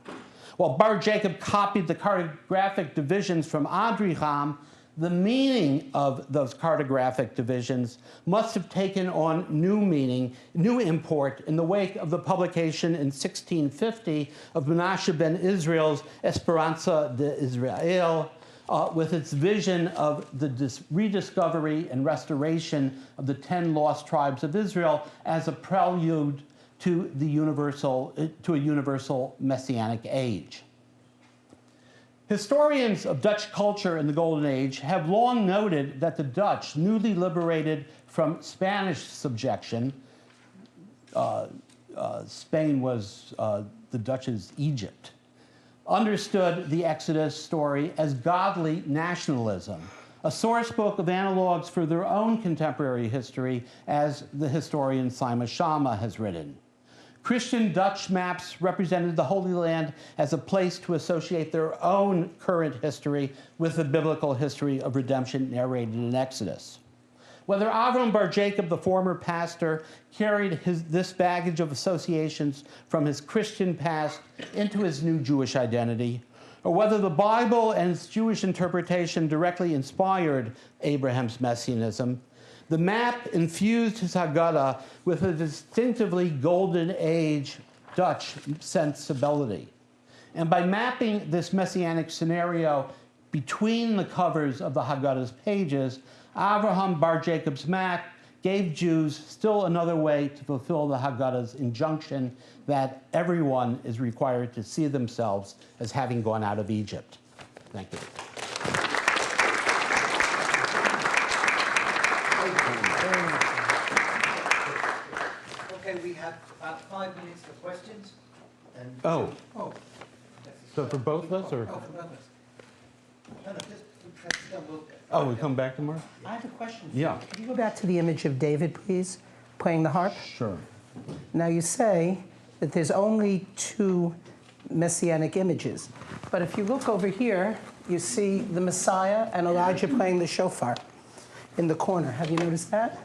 Speaker 5: While Bar Jacob copied the cartographic divisions from Adriham, the meaning of those cartographic divisions must have taken on new meaning, new import in the wake of the publication in 1650 of Menashe ben Israel's Esperanza de Israel, with its vision of the rediscovery and restoration of the 10 lost tribes of Israel as a prelude to a universal messianic age. Historians of Dutch culture in the Golden Age have long noted that the Dutch, newly liberated from Spanish subjection, Spain was the Dutch's Egypt, understood the Exodus story as godly nationalism, a source book of analogs for their own contemporary history, as the historian Sima Shama has written. Christian Dutch maps represented the Holy Land as a place to associate their own current history with the biblical history of redemption narrated in Exodus. Whether Avram Bar Jacob, the former pastor, carried this baggage of associations from his Christian past into his new Jewish identity, or whether the Bible and its Jewish interpretation directly inspired Abraham's messianism, the map infused his Haggadah with a distinctively Golden Age Dutch sensibility. And by mapping this messianic scenario between the covers of the Haggadah's pages, Avraham Bar Jacob's map gave Jews still another way to fulfill the Haggadah's injunction that everyone is required to see themselves as having gone out of Egypt. Thank you.
Speaker 3: Okay, we have about 5 minutes for questions. And
Speaker 5: So for both of us, or?
Speaker 3: Oh, for both of us. No, just
Speaker 5: Oh, we come back tomorrow?
Speaker 4: I have a question.
Speaker 5: Yeah.
Speaker 4: Can you go back to the image of David, please, playing the harp?
Speaker 5: Sure.
Speaker 4: Now you say that there's only 2 messianic images, but if you look over here, you see the Messiah and Elijah playing the shofar in the corner. Have you noticed that?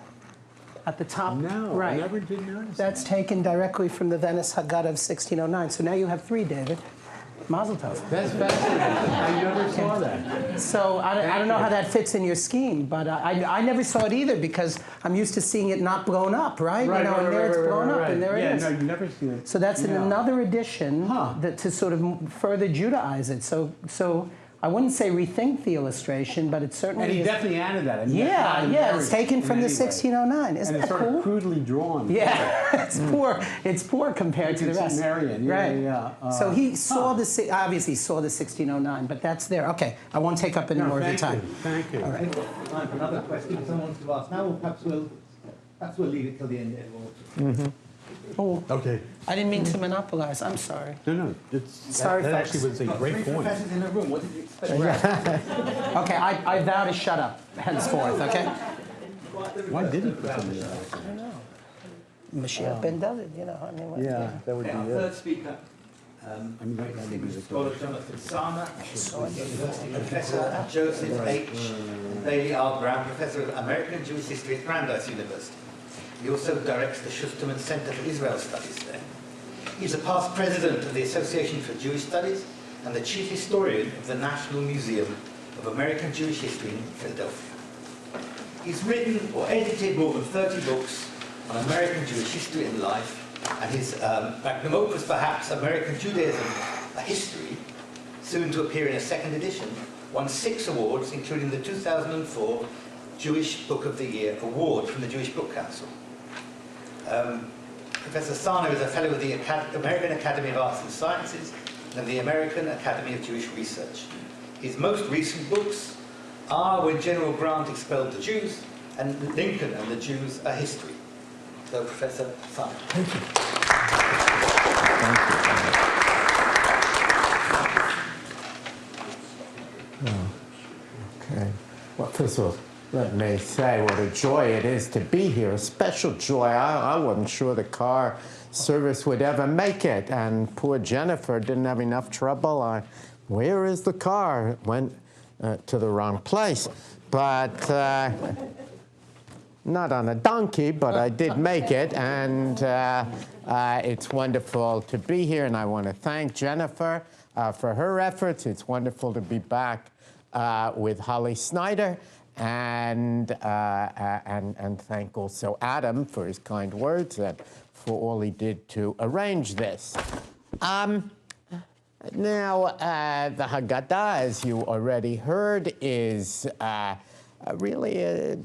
Speaker 4: At the top,
Speaker 5: No,
Speaker 4: right.
Speaker 5: I never did notice
Speaker 4: That's taken directly from the Venice Haggadah of 1609. So now you have 3, David. Mazel tov.
Speaker 5: That's fascinating. I never saw that.
Speaker 4: So I don't know how that fits in your scheme, but I never saw it either because I'm used to seeing it not blown up, right? And there it's blown up, and there it is.
Speaker 5: Yeah, no, you never see it.
Speaker 4: So that's another addition that to sort of further Judaize it. So I wouldn't say rethink the illustration, but it certainly
Speaker 5: And he
Speaker 4: is.
Speaker 5: definitely added that. I mean,
Speaker 4: Yeah, it's taken from the 1609. Isn't
Speaker 5: and it's
Speaker 4: that
Speaker 5: sort
Speaker 4: cool?
Speaker 5: of crudely drawn.
Speaker 4: Yeah, it's poor compared to the
Speaker 5: It's
Speaker 4: rest.
Speaker 5: Marian, yeah,
Speaker 4: right.
Speaker 5: yeah.
Speaker 4: So he saw obviously saw the 1609, but that's there. Okay, I won't take up any more of your time.
Speaker 5: Thank you.
Speaker 4: All right.
Speaker 6: Time for another question someone wants to ask now, or perhaps we'll leave it till the end.
Speaker 4: Oh,
Speaker 5: Okay.
Speaker 4: I didn't mean to monopolize. I'm sorry.
Speaker 5: No,
Speaker 4: Sorry,
Speaker 5: that
Speaker 4: folks.
Speaker 5: actually was a great
Speaker 3: 3
Speaker 5: point.
Speaker 3: professors in a room. What did you expect?
Speaker 4: Okay, I vow to shut up henceforth. Okay.
Speaker 5: Why did he put something there?
Speaker 4: Mashiach ben David, you know. I mean, what,
Speaker 5: Yeah, that would
Speaker 3: Okay, our
Speaker 5: be
Speaker 3: third
Speaker 5: it.
Speaker 3: speaker, distinguished scholar Jonathan Sana, University Professor Joseph H. Bailey R. Brown, Professor of American Jewish History at Brandeis University. He also directs the Schusterman Center for Israel Studies there. He's a past president of the Association for Jewish Studies and the chief historian of the National Museum of American Jewish History in Philadelphia. He's written or edited more than 30 books on American Jewish history and life, and his magnum opus, perhaps, American Judaism, A History, soon to appear in a 2nd edition, won 6 awards, including the 2004 Jewish Book of the Year Award from the Jewish Book Council. Professor Sana is a fellow of the American Academy of Arts and Sciences and the American Academy of Jewish Research. His most recent books are When General Grant Expelled the Jews and Lincoln and the Jews, A History. So, Professor Sana.
Speaker 5: Thank you.
Speaker 7: Okay. Well, first of all, let me say what a joy it is to be here, a special joy. I wasn't sure the car service would ever make it, and poor Jennifer didn't have enough trouble on where is the car. When to the wrong place. But not on a donkey, but I did make it, and it's wonderful to be here, and I want to thank Jennifer for her efforts. It's wonderful to be back with Holly Snyder, and thank also Adam for his kind words and for all he did to arrange this. Now, the Haggadah, as you already heard, is really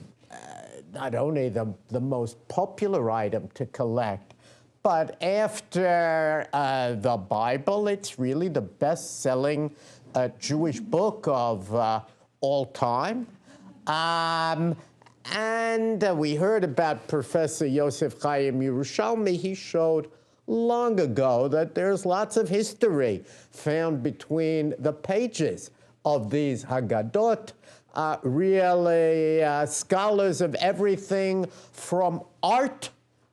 Speaker 7: not only the most popular item to collect, but after the Bible, it's really the best-selling Jewish book of all time. And we heard about Professor Yosef Chaim Yerushalmi. He showed long ago that there's lots of history found between the pages of these Haggadot. Really, scholars of everything from art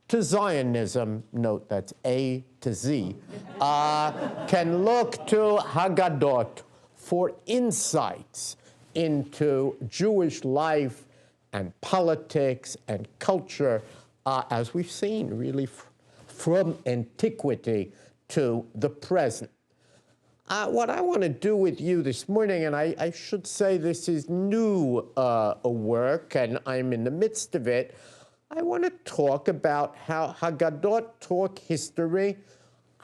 Speaker 7: to Zionism, note that's A to Z, can look to Haggadot for insights into Jewish life and politics and culture, as we've seen, really from antiquity to the present. What I want to do with you this morning, and I should say this is new work, and I'm in the midst of it, I want to talk about how Haggadot talk history.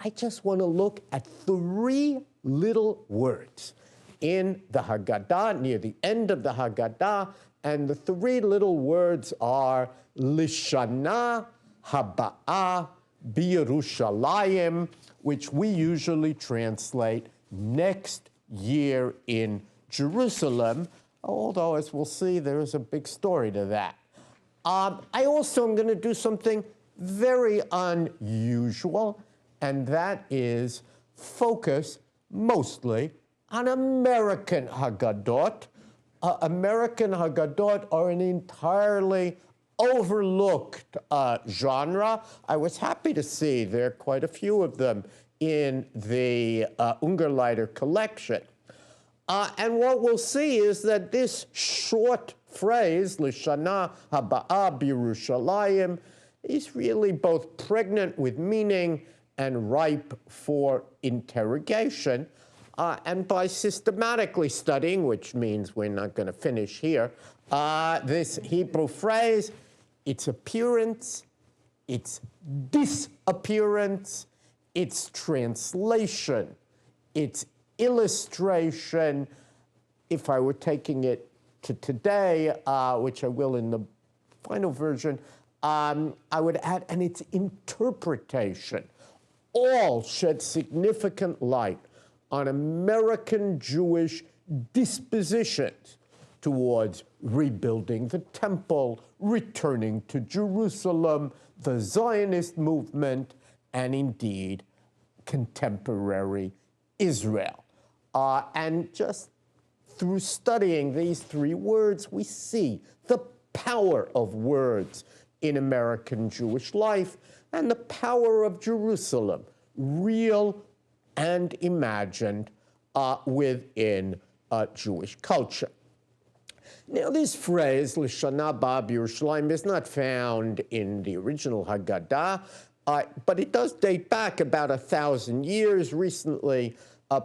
Speaker 7: I just want to look at 3 little words in the Haggadah, near the end of the Haggadah, and the 3 little words are Lishana Haba'ah B'Yerushalayim, which we usually translate next year in Jerusalem, although, as we'll see, there is a big story to that. I also am going to do something very unusual, and that is focus mostly on American Haggadot. American Haggadot are an entirely overlooked genre. I was happy to see there are quite a few of them in the Ungerleider collection. And what we'll see is that this short phrase, Lishana Haba'ah B'Yerushalayim, is really both pregnant with meaning and ripe for interrogation. And by systematically studying, which means we're not going to finish here, this Hebrew phrase, its appearance, its disappearance, its translation, its illustration, if I were taking it to today, which I will in the final version, I would add, and its interpretation, all shed significant light on American Jewish dispositions towards rebuilding the temple, returning to Jerusalem, the Zionist movement, and indeed contemporary Israel. And just through studying these 3 words, we see the power of words in American Jewish life and the power of Jerusalem, real and imagined within Jewish culture. Now, this phrase, Lishana B'Yerushalayim, is not found in the original Haggadah, but it does date back about 1,000 years. Recently,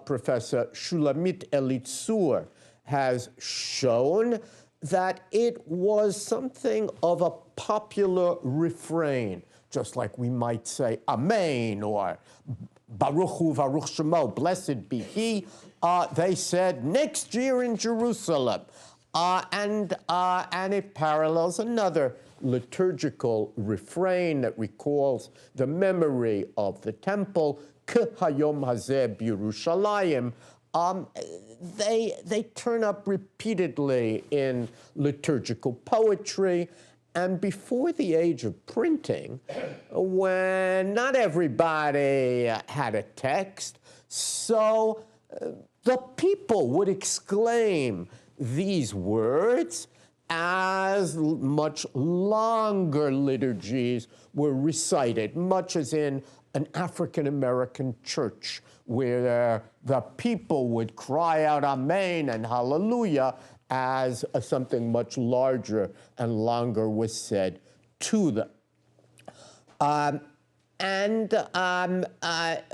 Speaker 7: Professor Shulamit Elitzur has shown that it was something of a popular refrain, just like we might say Amen or Baruch Hu Baruch Shemo, blessed be he. They said next year in Jerusalem. And it parallels another liturgical refrain that recalls the memory of the temple, Hayom Hazeh B'Yerushalayim. They turn up repeatedly in liturgical poetry, and before the age of printing, when not everybody had a text, so the people would exclaim these words, as much longer liturgies were recited, much as in an African-American church where the people would cry out Amen and Hallelujah as something much larger and longer was said to them.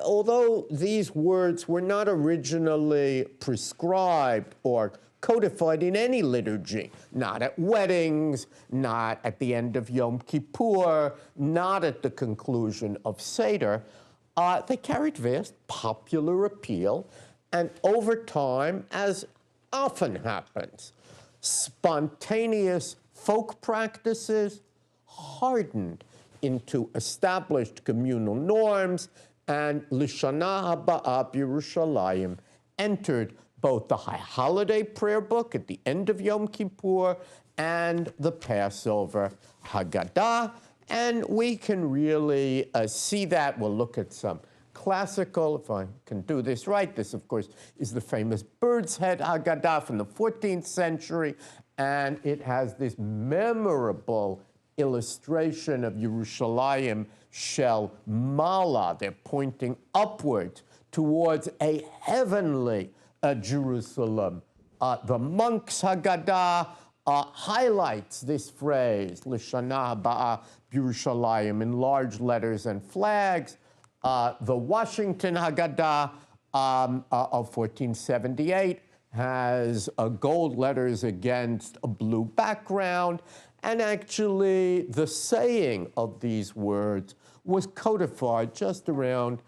Speaker 7: Although these words were not originally prescribed or codified in any liturgy, not at weddings, not at the end of Yom Kippur, not at the conclusion of Seder, they carried vast popular appeal, and over time, as often happens, spontaneous folk practices hardened into established communal norms, and Lishana Haba'ah Yerushalayim entered both the High Holiday Prayer Book at the end of Yom Kippur and the Passover Haggadah. And we can really see that. We'll look at some classical, if I can do this right. This, of course, is the famous Bird's Head Haggadah from the 14th century, and it has this memorable illustration of Yerushalayim Shel Mala. They're pointing upwards towards a heavenly Jerusalem. The Monk's Haggadah highlights this phrase, L'Shana Haba'ah Yerushalayim, in large letters and flags. The Washington Haggadah of 1478 has gold letters against a blue background. And actually, the saying of these words was codified just around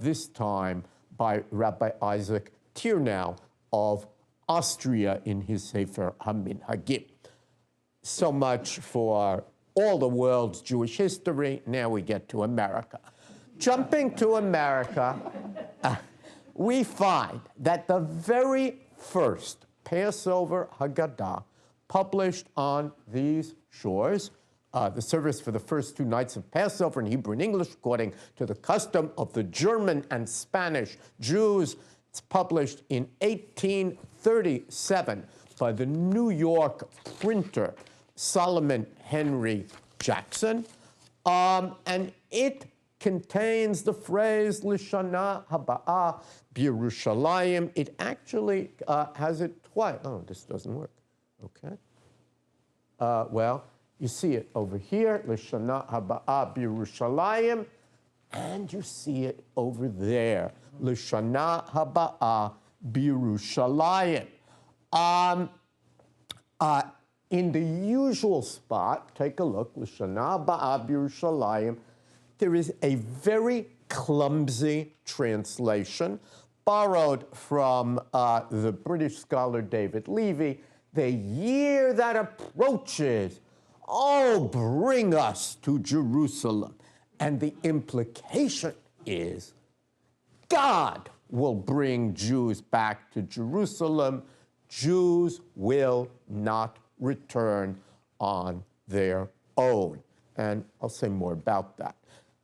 Speaker 7: this time by Rabbi Isaac Tirnow of Austria in his Sefer HaMinhagim. So much for all the world's Jewish history. Now we get to America. Jumping to America, we find that the very first Passover Haggadah published on these shores, the service for the first 2 nights of Passover in Hebrew and English, according to the custom of the German and Spanish Jews. It's published in 1837 by the New York printer Solomon Henry Jackson, and it contains the phrase L'Shana Haba'ah B'Yerushalayim. It actually has it twice. Oh, this doesn't work. Okay. Well, you see it over here, L'Shana Haba'ah B'Yerushalayim, and you see it over there, L'Shana Haba'ah B'Yerushalayim. In the usual spot, take a look, L'Shana Haba'ah B'Yerushalayim, there is a very clumsy translation borrowed from the British scholar David Levy. The year that approaches, oh, bring us to Jerusalem. And the implication is God will bring Jews back to Jerusalem. Jews will not return on their own. And I'll say more about that.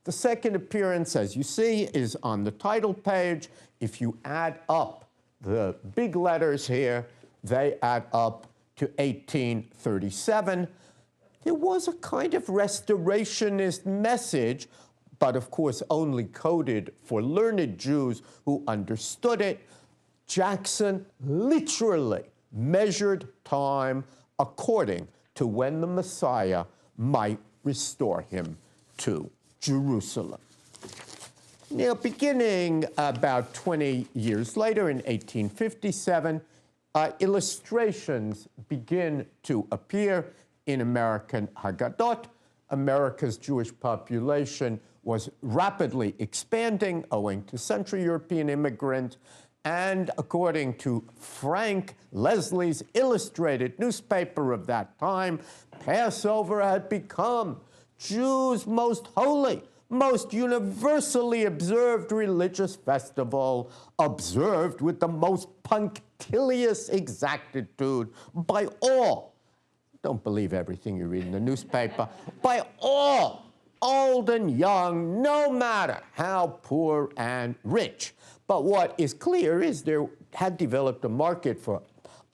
Speaker 7: The second appearance, as you see, is on the title page. If you add up the big letters here, they add up to 1837. There was a kind of restorationist message, but of course only coded for learned Jews who understood it. Jackson literally measured time according to when the Messiah might restore him to Jerusalem. Now, beginning about 20 years later, in 1857, illustrations begin to appear in American Haggadot. America's Jewish population was rapidly expanding owing to Central European immigrants. And according to Frank Leslie's illustrated newspaper of that time, Passover had become Jews' most holy, most universally observed religious festival, observed with the most punctilious exactitude by all. Don't believe everything you read in the newspaper. By all, old and young, no matter how poor and rich. But what is clear is there had developed a market for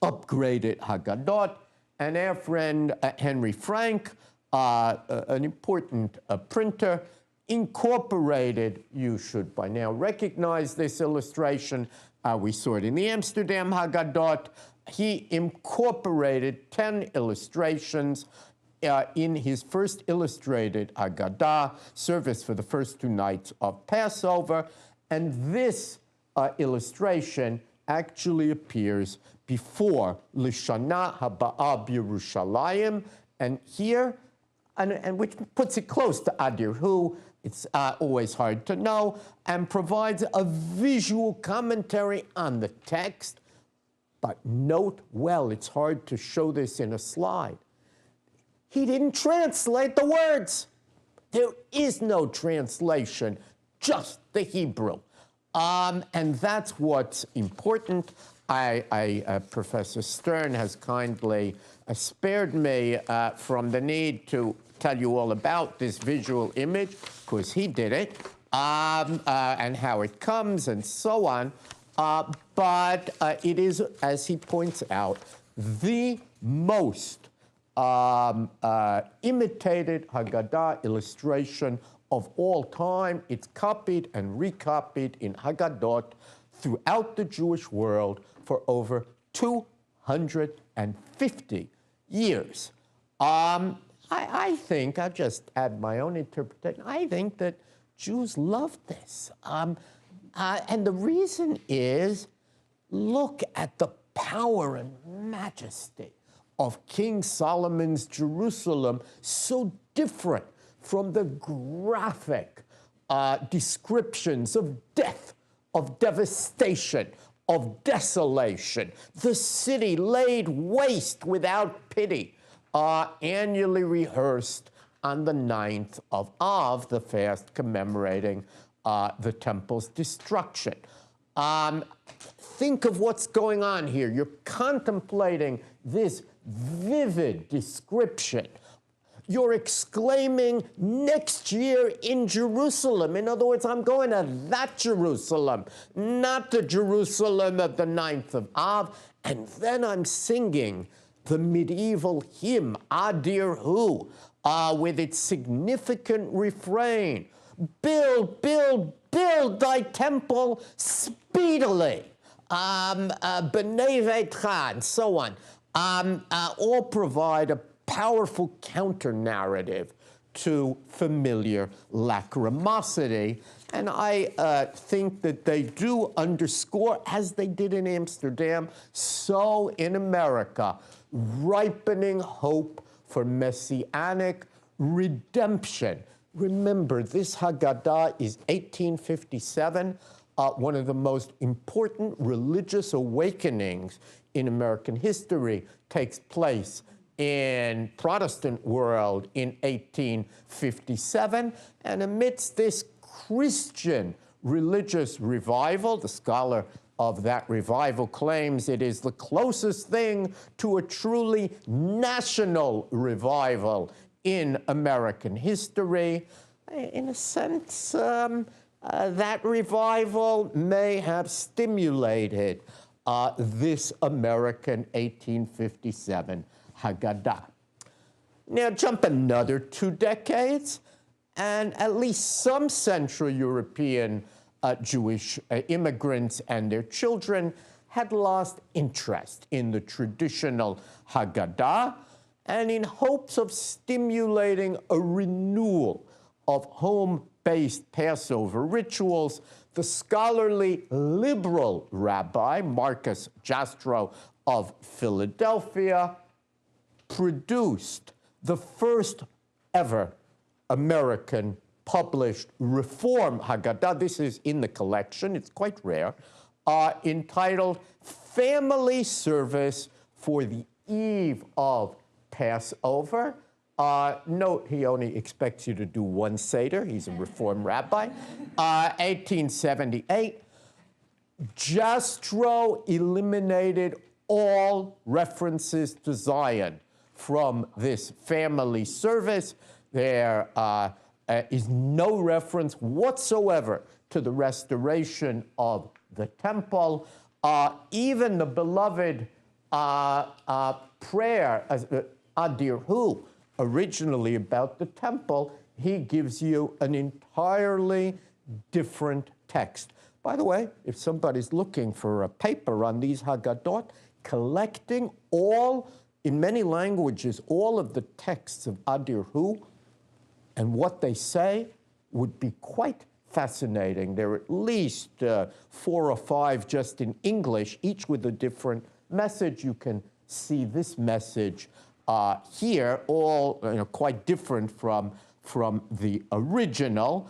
Speaker 7: upgraded Haggadot, and our friend Henry Frank, an important printer, incorporated, you should by now recognize this illustration, we saw it in the Amsterdam Haggadot. He incorporated 10 illustrations in his first illustrated Haggadah, service for the first 2 nights of Passover, and this illustration actually appears before L'Shana Haba'ah B'Yerushalayim, and here, and which puts it close to Adir Hu. It's always hard to know, and provides a visual commentary on the text. But note well, it's hard to show this in a slide. He didn't translate the words. There is no translation, just the Hebrew. And that's what's important. Professor Stern has kindly spared me from the need to tell you all about this visual image, because he did it, and how it comes and so on. But it is, as he points out, the most imitated Haggadah illustration of all time. It's copied and recopied in Haggadot throughout the Jewish world for over 250 years. I think, I'll just add my own interpretation, I think that Jews love this. And the reason is, look at the power and majesty of King Solomon's Jerusalem, so different from the graphic descriptions of death, of devastation, of desolation, the city laid waste without pity, annually rehearsed on the 9th of Av, the fast commemorating the temple's destruction. Think of what's going on here. You're contemplating this vivid description. You're exclaiming, next year in Jerusalem. In other words, I'm going to that Jerusalem, not the Jerusalem of the 9th of Av. And then I'm singing the medieval hymn, Adir Hu, with its significant refrain, build, build, build thy temple speedily, B'nai Veitcha, and so on, all provide a powerful counter-narrative to familiar lachrymosity. And I think that they do underscore, as they did in Amsterdam, so in America, ripening hope for messianic redemption. Remember, this Haggadah is 1857, one of the most important religious awakenings in American history takes place in Protestant world in 1857. And amidst this Christian religious revival, the scholar of that revival claims it is the closest thing to a truly national revival in American history. In a sense, that revival may have stimulated this American 1857 Haggadah. Now jump another 2 decades, and at least some Central European Jewish immigrants and their children had lost interest in the traditional Haggadah, and in hopes of stimulating a renewal of home-based Passover rituals, the scholarly liberal rabbi Marcus Jastrow of Philadelphia produced the first ever American published Reform Haggadah. This is in the collection, it's quite rare, entitled Family Service for the Eve of Passover. Note, he only expects you to do one Seder. He's a Reform rabbi. 1878. Jastrow eliminated all references to Zion from this family service. There is no reference whatsoever to the restoration of the temple. Even the beloved prayer, Adirhu, originally about the temple, he gives you an entirely different text. By the way, if somebody's looking for a paper on these Haggadot, collecting all, in many languages, all of the texts of Adirhu and what they say would be quite fascinating. There are at least 4 or 5 just in English, each with a different message. You can see this message here, all quite different from the original.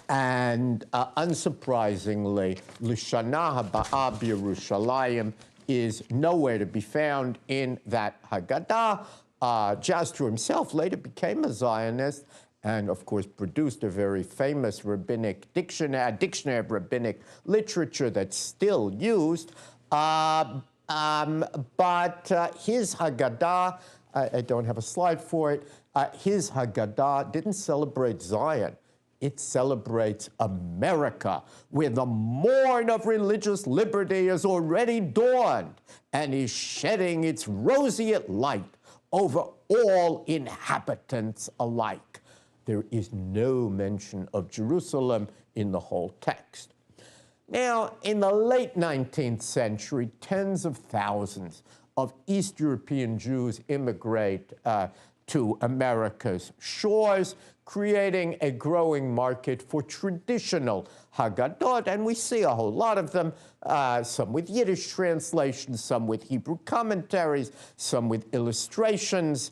Speaker 7: And unsurprisingly, L'Shana Haba'ah B'Yerushalayim is nowhere to be found in that Haggadah. Jastrow himself later became a Zionist and, of course, produced a very famous rabbinic dictionary of rabbinic literature that's still used. But his Haggadah, I don't have a slide for it, his Haggadah didn't celebrate Zion. It celebrates America, where the morn of religious liberty has already dawned and is shedding its roseate light over all inhabitants alike. There is no mention of Jerusalem in the whole text. Now, in the late 19th century, tens of thousands of East European Jews immigrate to America's shores, creating a growing market for traditional Haggadot, and we see a whole lot of them, some with Yiddish translations, some with Hebrew commentaries, some with illustrations,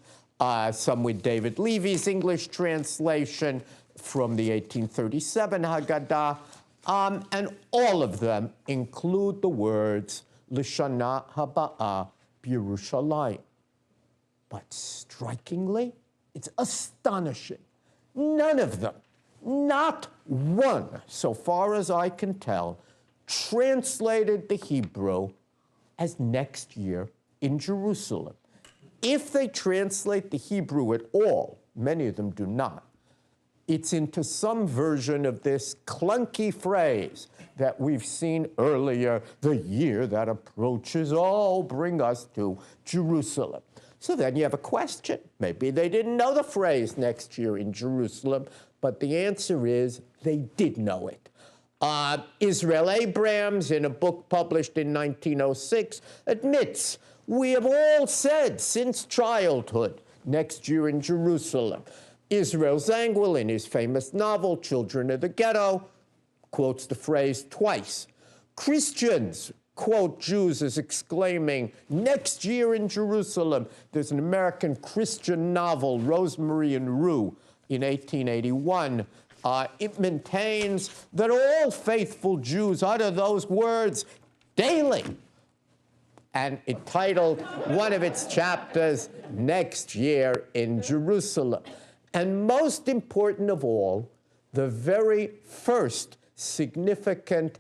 Speaker 7: some with David Levy's English translation from the 1837 Haggadah, and all of them include the words L'Shana Haba'ah B'Yerushalayim. But strikingly, it's astonishing, none of them, not one, so far as I can tell, translated the Hebrew as next year in Jerusalem. If they translate the Hebrew at all, many of them do not, it's into some version of this clunky phrase that we've seen earlier, the year that approaches, oh, bring us to Jerusalem. So then you have a question. Maybe they didn't know the phrase next year in Jerusalem, but the answer is they did know it. Israel Abrams, in a book published in 1906, admits, we have all said since childhood, next year in Jerusalem. Israel Zangwill, in his famous novel, Children of the Ghetto, quotes the phrase twice. Christians quote Jews as exclaiming, next year in Jerusalem. There's an American Christian novel, Rosemary and Rue, in 1881. It maintains that all faithful Jews utter those words daily, and it titled one of its chapters, Next Year in Jerusalem. And most important of all, the very first significant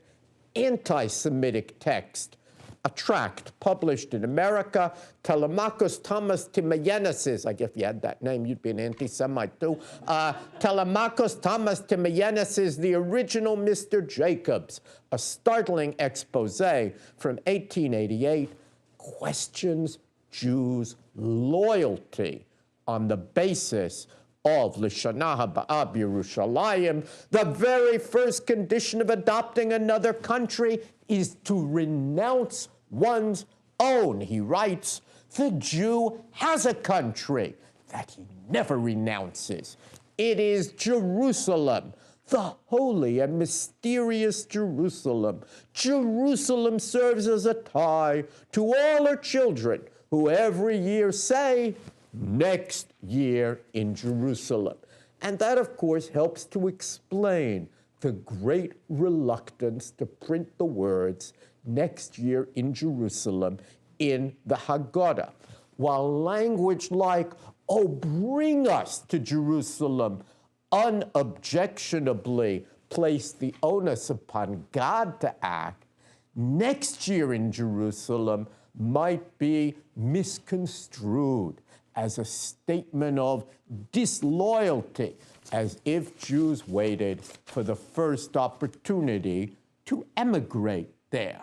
Speaker 7: anti-Semitic text, a tract published in America, Telemachus Thomas Timaeus, I guess if you had that name, you'd be an anti-Semite too. Telemachus Thomas Timaeus, The Original Mr. Jacobs, a startling expose from 1888, questions Jews' loyalty on the basis of L'Shana Haba'ah B'Yerushalayim. The very first condition of adopting another country is to renounce one's own. He writes, the Jew has a country that he never renounces. It is Jerusalem, the holy and mysterious Jerusalem. Jerusalem serves as a tie to all her children who every year say, next year in Jerusalem. And that, of course, helps to explain the great reluctance to print the words next year in Jerusalem in the Haggadah. While language like, oh, bring us to Jerusalem, unobjectionably place the onus upon God to act, next year in Jerusalem might be misconstrued as a statement of disloyalty, as if Jews waited for the first opportunity to emigrate there.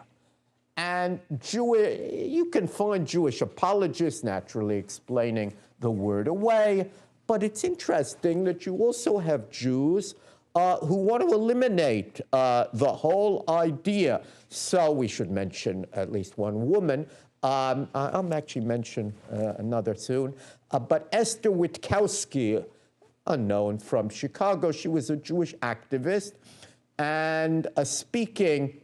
Speaker 7: And you can find Jewish apologists naturally explaining the word away, but it's interesting that you also have Jews who want to eliminate the whole idea. So we should mention at least one woman. I'll actually mention another soon. But Esther Witkowski, unknown, from Chicago, she was a Jewish activist, and speaking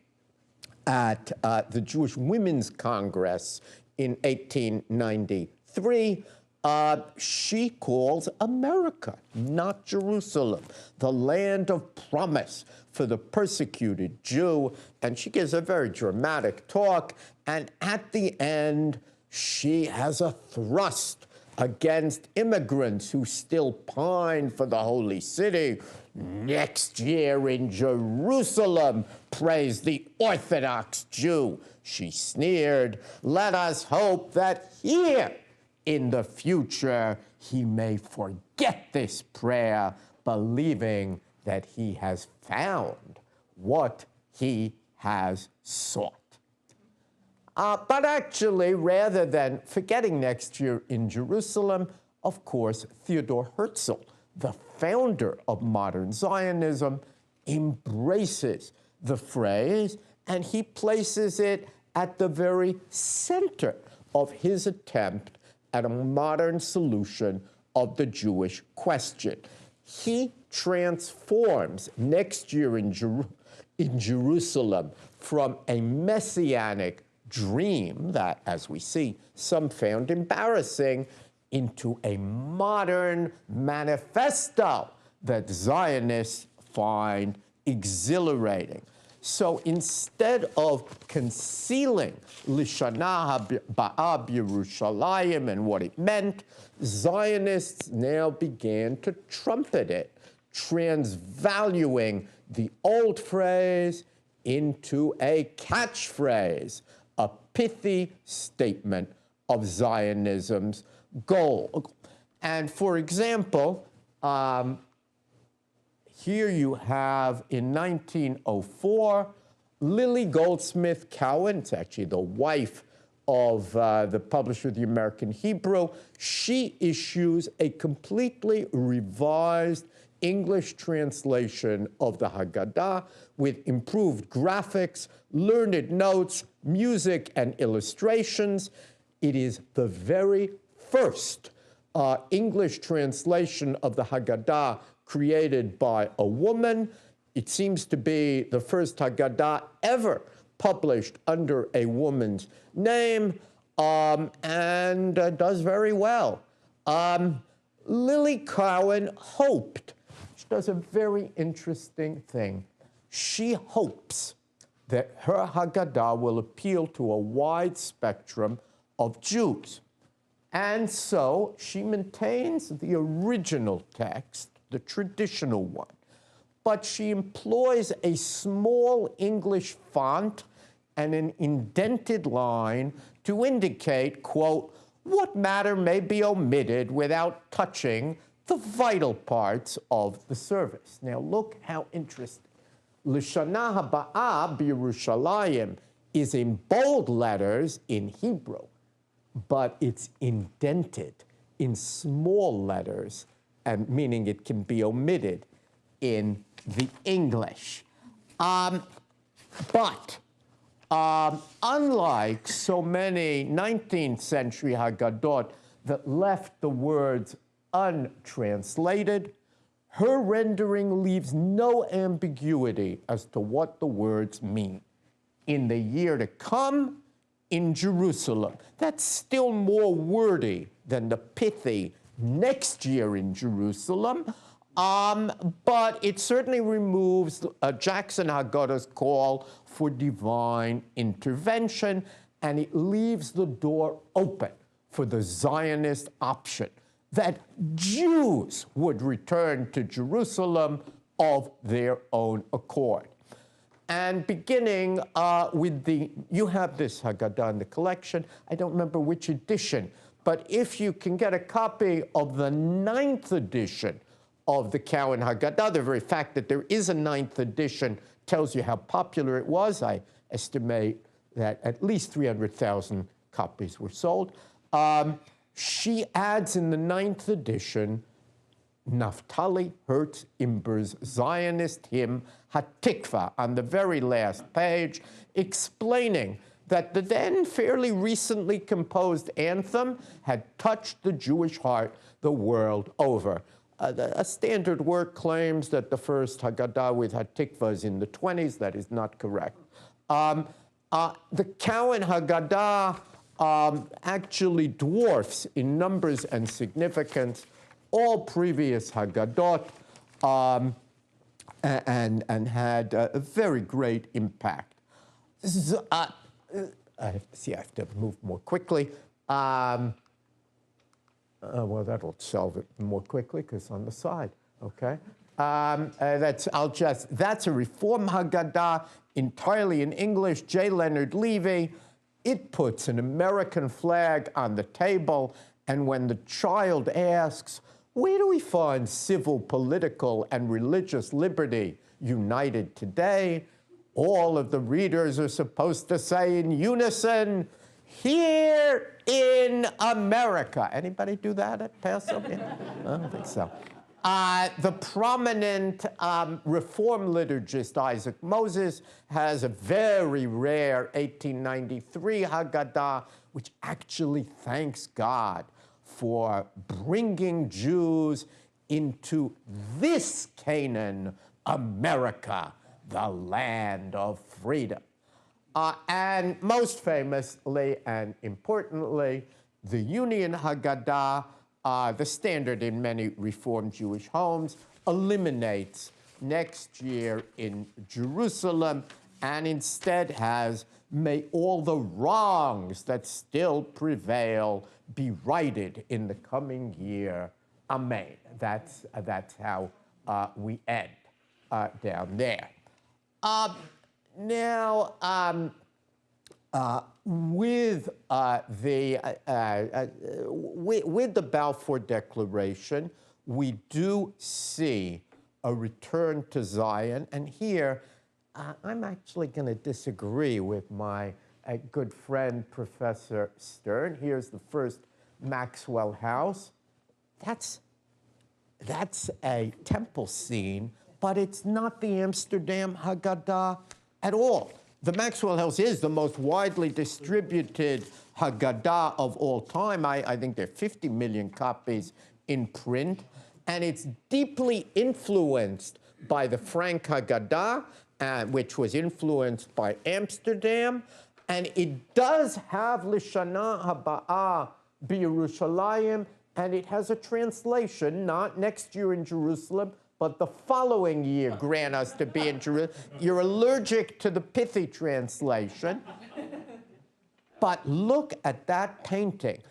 Speaker 7: at the Jewish Women's Congress in 1893, she calls America, not Jerusalem, the land of promise for the persecuted Jew. And she gives a very dramatic talk. And at the end, she has a thrust against immigrants who still pine for the holy city. Next year in Jerusalem, praised the Orthodox Jew. She sneered, let us hope that here in the future he may forget this prayer, believing that he has found what he has sought. But actually, rather than forgetting next year in Jerusalem, of course, Theodor Herzl, the founder of modern Zionism, embraces the phrase, and he places it at the very center of his attempt at a modern solution of the Jewish question. He transforms next year in Jerusalem from a messianic dream that, as we see, some found embarrassing, into a modern manifesto that Zionists find exhilarating. So instead of concealing Lishana Ba'ab Yerushalayim and what it meant, Zionists now began to trumpet it, transvaluing the old phrase into a catchphrase, a pithy statement of Zionism's goal. And for example, here you have in 1904, Lily Goldsmith Cowan, it's actually the wife of the publisher of the American Hebrew. She issues a completely revised English translation of the Haggadah with improved graphics, learned notes, music, and illustrations. It is the very first English translation of the Haggadah created by a woman. It seems to be the first Haggadah ever published under a woman's name, and does very well. Lily Cowan hoped, she does a very interesting thing. She hopes that her Haggadah will appeal to a wide spectrum of Jews. And so she maintains the original text, the traditional one, but she employs a small English font and an indented line to indicate, quote, what matter may be omitted without touching the vital parts of the service. Now look how interesting. L'shana haba'ah b'Yerushalayim is in bold letters in Hebrew, but it's indented in small letters, and meaning it can be omitted in the English. But unlike so many 19th century Haggadot that left the words untranslated, her rendering leaves no ambiguity as to what the words mean. In the year to come, in Jerusalem. That's still more wordy than the pithy next year in Jerusalem, but it certainly removes Jackson Haggadah's call for divine intervention, and it leaves the door open for the Zionist option that Jews would return to Jerusalem of their own accord. And beginning with you have this Haggadah in the collection. I don't remember which edition, but if you can get a copy of the 9th edition of the Cowan Haggadah, the very fact that there is a 9th edition tells you how popular it was. I estimate that at least 300,000 copies were sold. She adds in the 9th edition Naftali Hertz Imber's Zionist hymn Hatikva on the very last page, explaining that the then fairly recently composed anthem had touched the Jewish heart the world over. A standard work claims that the first Haggadah with Hatikva is in the 20s. That is not correct. The Cowan Haggadah actually dwarfs in numbers and significance all previous Haggadot and had a very great impact. I have to move more quickly. Well, that'll solve it more quickly because on the side, okay? That's a Reform Haggadah, entirely in English, J. Leonard Levy. It puts an American flag on the table, and when the child asks, where do we find civil, political, and religious liberty united today? All of the readers are supposed to say in unison, here in America. Anybody do that at Passover? I don't think so. The prominent Reform liturgist Isaac Moses has a very rare 1893 Haggadah, which actually thanks God for bringing Jews into this Canaan, America, the land of freedom. And most famously and importantly, the Union Haggadah, the standard in many Reformed Jewish homes, eliminates next year in Jerusalem and instead has, may all the wrongs that still prevail be righted in the coming year. Amen. That's how we end down there. Now, with the Balfour Declaration, we do see a return to Zion, and here I'm actually going to disagree with my good friend Professor Stern. Here's the first Maxwell House. That's a temple scene, but it's not the Amsterdam Haggadah at all. The Maxwell House is the most widely distributed Haggadah of all time. I think there are 50 million copies in print, and it's deeply influenced by the Frank Haggadah, which was influenced by Amsterdam, and it does have Lishana Haba'ah B'Yerushalayim, and it has a translation, not next year in Jerusalem, but the following year grant us to be in Jerusalem. You're allergic to the pithy translation. But look at that painting.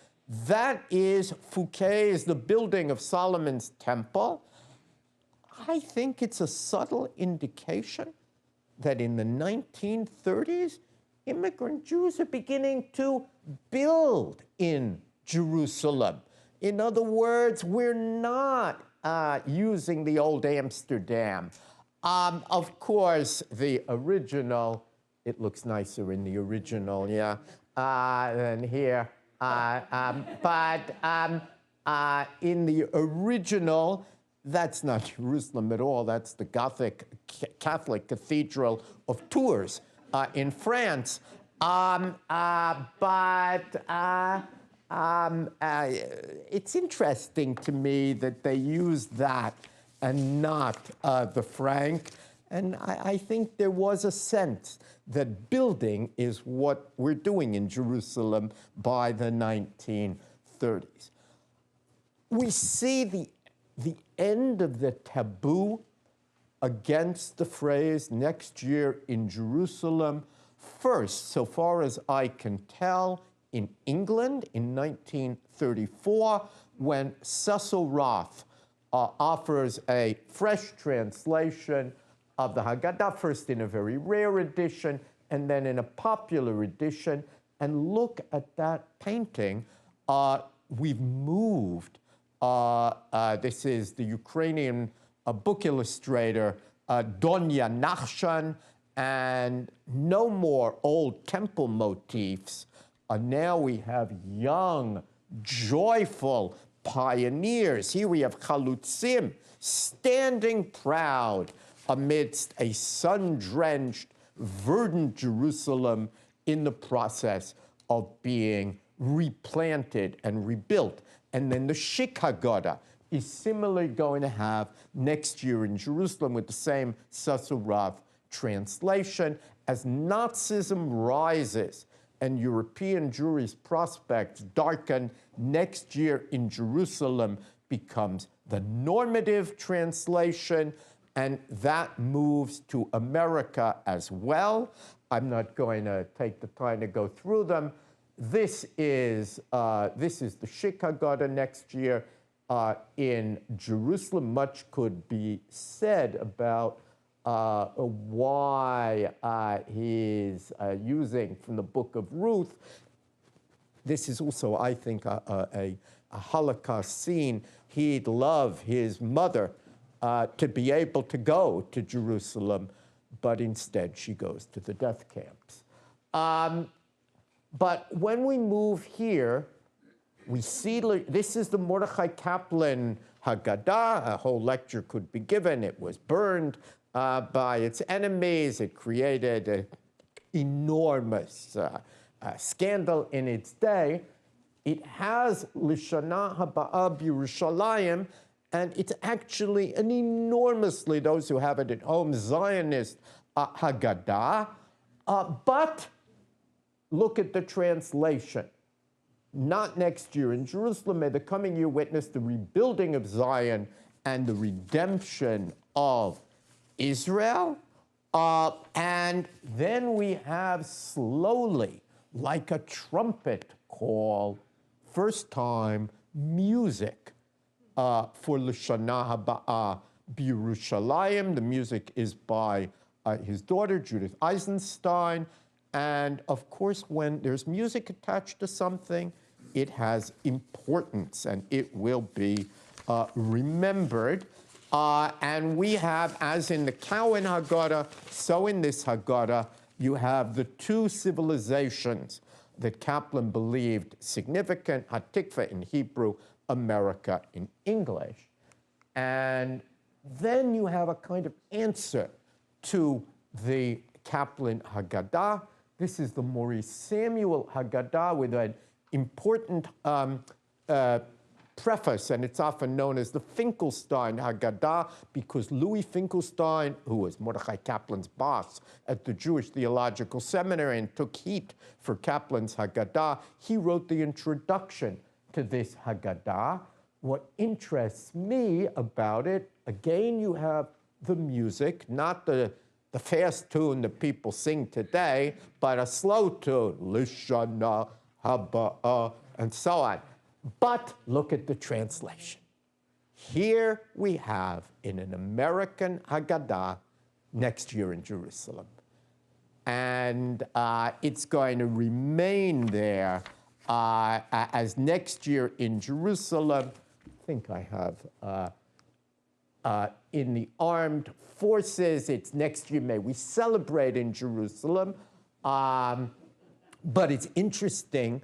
Speaker 7: That is Fouquet's The Building of Solomon's Temple. I think it's a subtle indication that in the 1930s, immigrant Jews are beginning to build in Jerusalem. In other words, we're not using the old Amsterdam. Of course, the original, it looks nicer in the original, yeah, than here. But in the original, that's not Jerusalem at all. That's the Gothic Catholic Cathedral of Tours in France. It's interesting to me that they use that and not the Frank. And I think there was a sense that building is what we're doing in Jerusalem by the 1930s. We see the end of the taboo against the phrase next year in Jerusalem, first, so far as I can tell, in England in 1934, when Cecil Roth offers a fresh translation of the Haggadah, first in a very rare edition, and then in a popular edition. And look at that painting. We've moved. This is the Ukrainian book illustrator, Donya Nachshan, and no more old temple motifs. Now we have young, joyful pioneers. Here we have chalutzim standing proud amidst a sun-drenched, verdant Jerusalem in the process of being replanted and rebuilt. And then the Shik Haggadah is similarly going to have next year in Jerusalem with the same Sasurav translation. As Nazism rises and European Jewry's prospects darken, next year in Jerusalem becomes the normative translation, and that moves to America as well. I'm not going to take the time to go through them. This is the Shik Haggadah next year in Jerusalem. Much could be said about why he's using from the book of Ruth. This is also, I think, a Holocaust scene. He'd love his mother to be able to go to Jerusalem, but instead she goes to the death camps. But when we move here, we see, this is the Mordechai Kaplan Haggadah. A whole lecture could be given. It was burned by its enemies. It created an enormous scandal in its day. It has Lishana Haba'ah B'Yerushalayim, and it's actually an enormously, those who have it at home, Zionist Haggadah. But look at the translation. Not next year in Jerusalem, may the coming year witness the rebuilding of Zion and the redemption of Israel. And then we have slowly, like a trumpet call, first time music for L'Shana Haba'ah B'Yerushalayim. The music is by his daughter, Judith Eisenstein. And of course, when there's music attached to something, it has importance and it will be remembered. And we have, as in the Cohen Haggadah, so in this Haggadah, you have the two civilizations that Kaplan believed significant, Hatikva in Hebrew, America in English. And then you have a kind of answer to the Kaplan Haggadah. This is the Maurice Samuel Haggadah with an important preface, and it's often known as the Finkelstein Haggadah because Louis Finkelstein, who was Mordechai Kaplan's boss at the Jewish Theological Seminary and took heat for Kaplan's Haggadah, he wrote the introduction to this Haggadah. What interests me about it, again, you have the music, not the fast tune that people sing today, but a slow tune, Lishana Haba'ah, and so on. But look at the translation. Here we have in an American Haggadah next year in Jerusalem. And it's going to remain there as next year in Jerusalem. I think I have in the armed forces, it's next year, may we celebrate in Jerusalem. But it's interesting,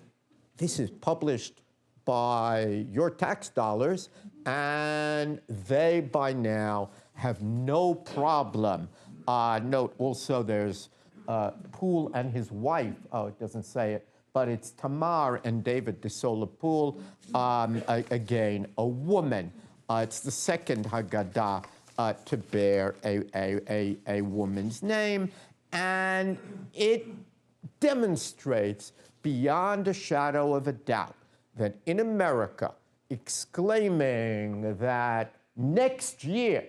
Speaker 7: this is published by your tax dollars, and they by now have no problem. Note also there's Poole and his wife, it doesn't say it, but it's Tamar and David de Sola Poole, again, a woman. It's the second Haggadah to bear a woman's name, and it demonstrates beyond a shadow of a doubt that in America, exclaiming that next year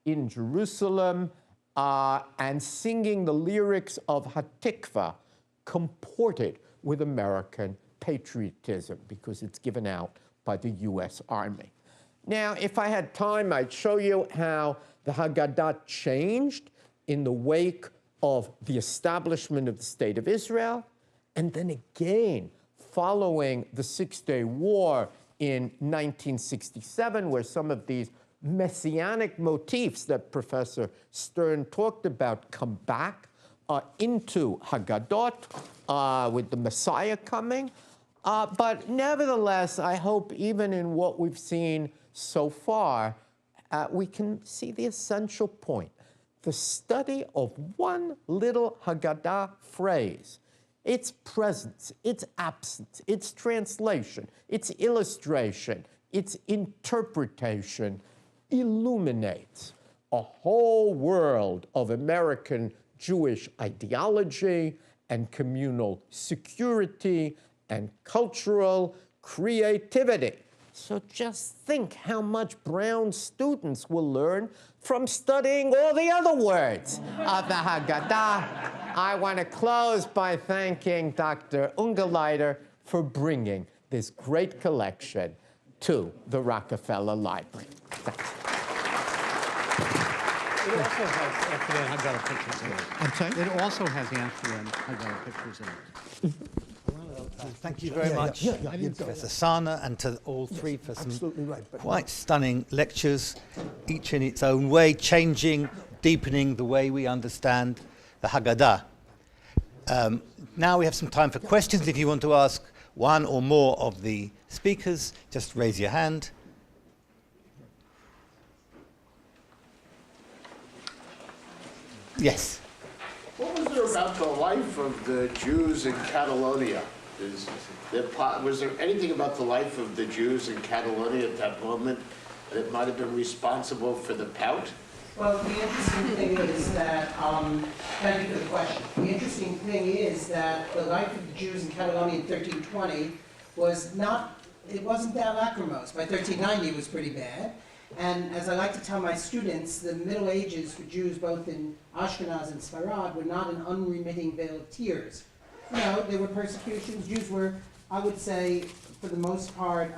Speaker 7: in Jerusalem and singing the lyrics of Hatikva comported with American patriotism because it's given out by the US Army. Now, if I had time, I'd show you how the Haggadah changed in the wake of the establishment of the State of Israel, and then again, following the Six-Day War in 1967, where some of these messianic motifs that Professor Stern talked about come back into Haggadot with the Messiah coming. But nevertheless, I hope even in what we've seen so far, we can see the essential point. The study of one little Haggadah phrase, its presence, its absence, its translation, its illustration, its interpretation illuminates a whole world of American Jewish ideology and communal security and cultural creativity. So just think how much Brown students will learn from studying all the other words of the Haggadah. I want to close by thanking Dr. Ungerleider for bringing this great collection to the Rockefeller Library. Thanks.
Speaker 6: It also has Amsterdam Haggadah pictures in it.
Speaker 7: I'm sorry?
Speaker 6: It also has the Amsterdam Haggadah pictures in it.
Speaker 3: Thank you very much, Professor Sana, and to all three for some quite stunning lectures, each in its own way, changing, deepening the way we understand the Haggadah. Now we have some time for questions. If you want to ask one or more of the speakers, just raise your hand. Yes.
Speaker 8: What was there about the life of the Jews in Catalonia? Was there anything about the life of the Jews in Catalonia at that moment that might have been responsible for the pout?
Speaker 4: Well, the interesting thing is that, thank you for the question. The interesting thing is that the life of the Jews in Catalonia in 1320 was not, it wasn't that lachrymose. By 1390 it was pretty bad. And as I like to tell my students, the Middle Ages for Jews both in Ashkenaz and Sfarad were not an unremitting veil of tears. You know, there were persecutions. Jews were, I would say, for the most part,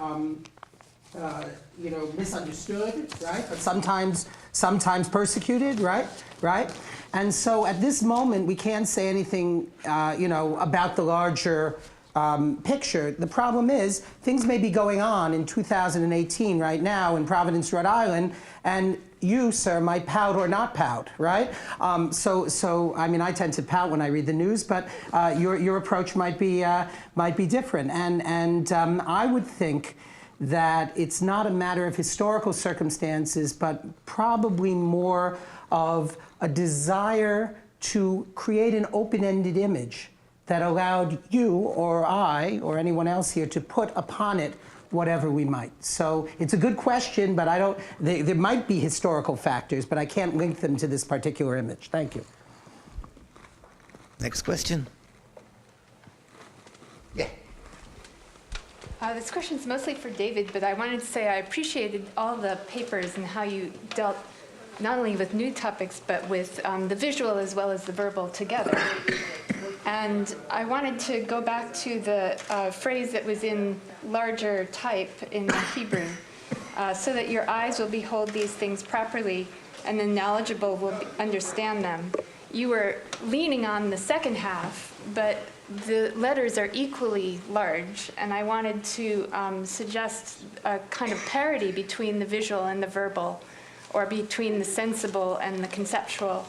Speaker 4: misunderstood, right? But sometimes persecuted, right? And so at this moment, we can't say anything, about the larger picture. The problem is, things may be going on in 2018 right now in Providence, Rhode Island, and you, sir, might pout or not pout, right? So I mean, I tend to pout when I read the news, but your approach might be different. And I would think that it's not a matter of historical circumstances, but probably more of a desire to create an open-ended image that allowed you or I or anyone else here to put upon it whatever we might. So it's a good question, but I don't, there might be historical factors, but I can't link them to this particular image. Thank you.
Speaker 3: Next question. Yeah.
Speaker 9: This question's mostly for David, but I wanted to say I appreciated all the papers and how you dealt not only with new topics, but with the visual as well as the verbal together. And I wanted to go back to the phrase that was in larger type in the Hebrew, so that your eyes will behold these things properly, and the knowledgeable will understand them. You were leaning on the second half, but the letters are equally large, and I wanted to suggest a kind of parity between the visual and the verbal, or between the sensible and the conceptual.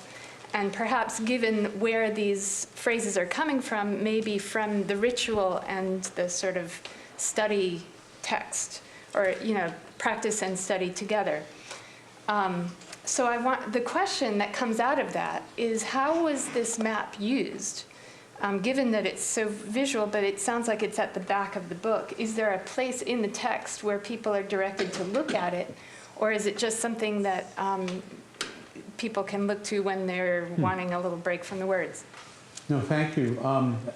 Speaker 9: And perhaps given where these phrases are coming from, maybe from the ritual and the sort of study text, or practice and study together. So the question that comes out of that is, how was this map used? Given that it's so visual, but it sounds like it's at the back of the book, is there a place in the text where people are directed to look at it, or is it just something that people can look to when they're wanting a little break from the words?
Speaker 5: No, thank you.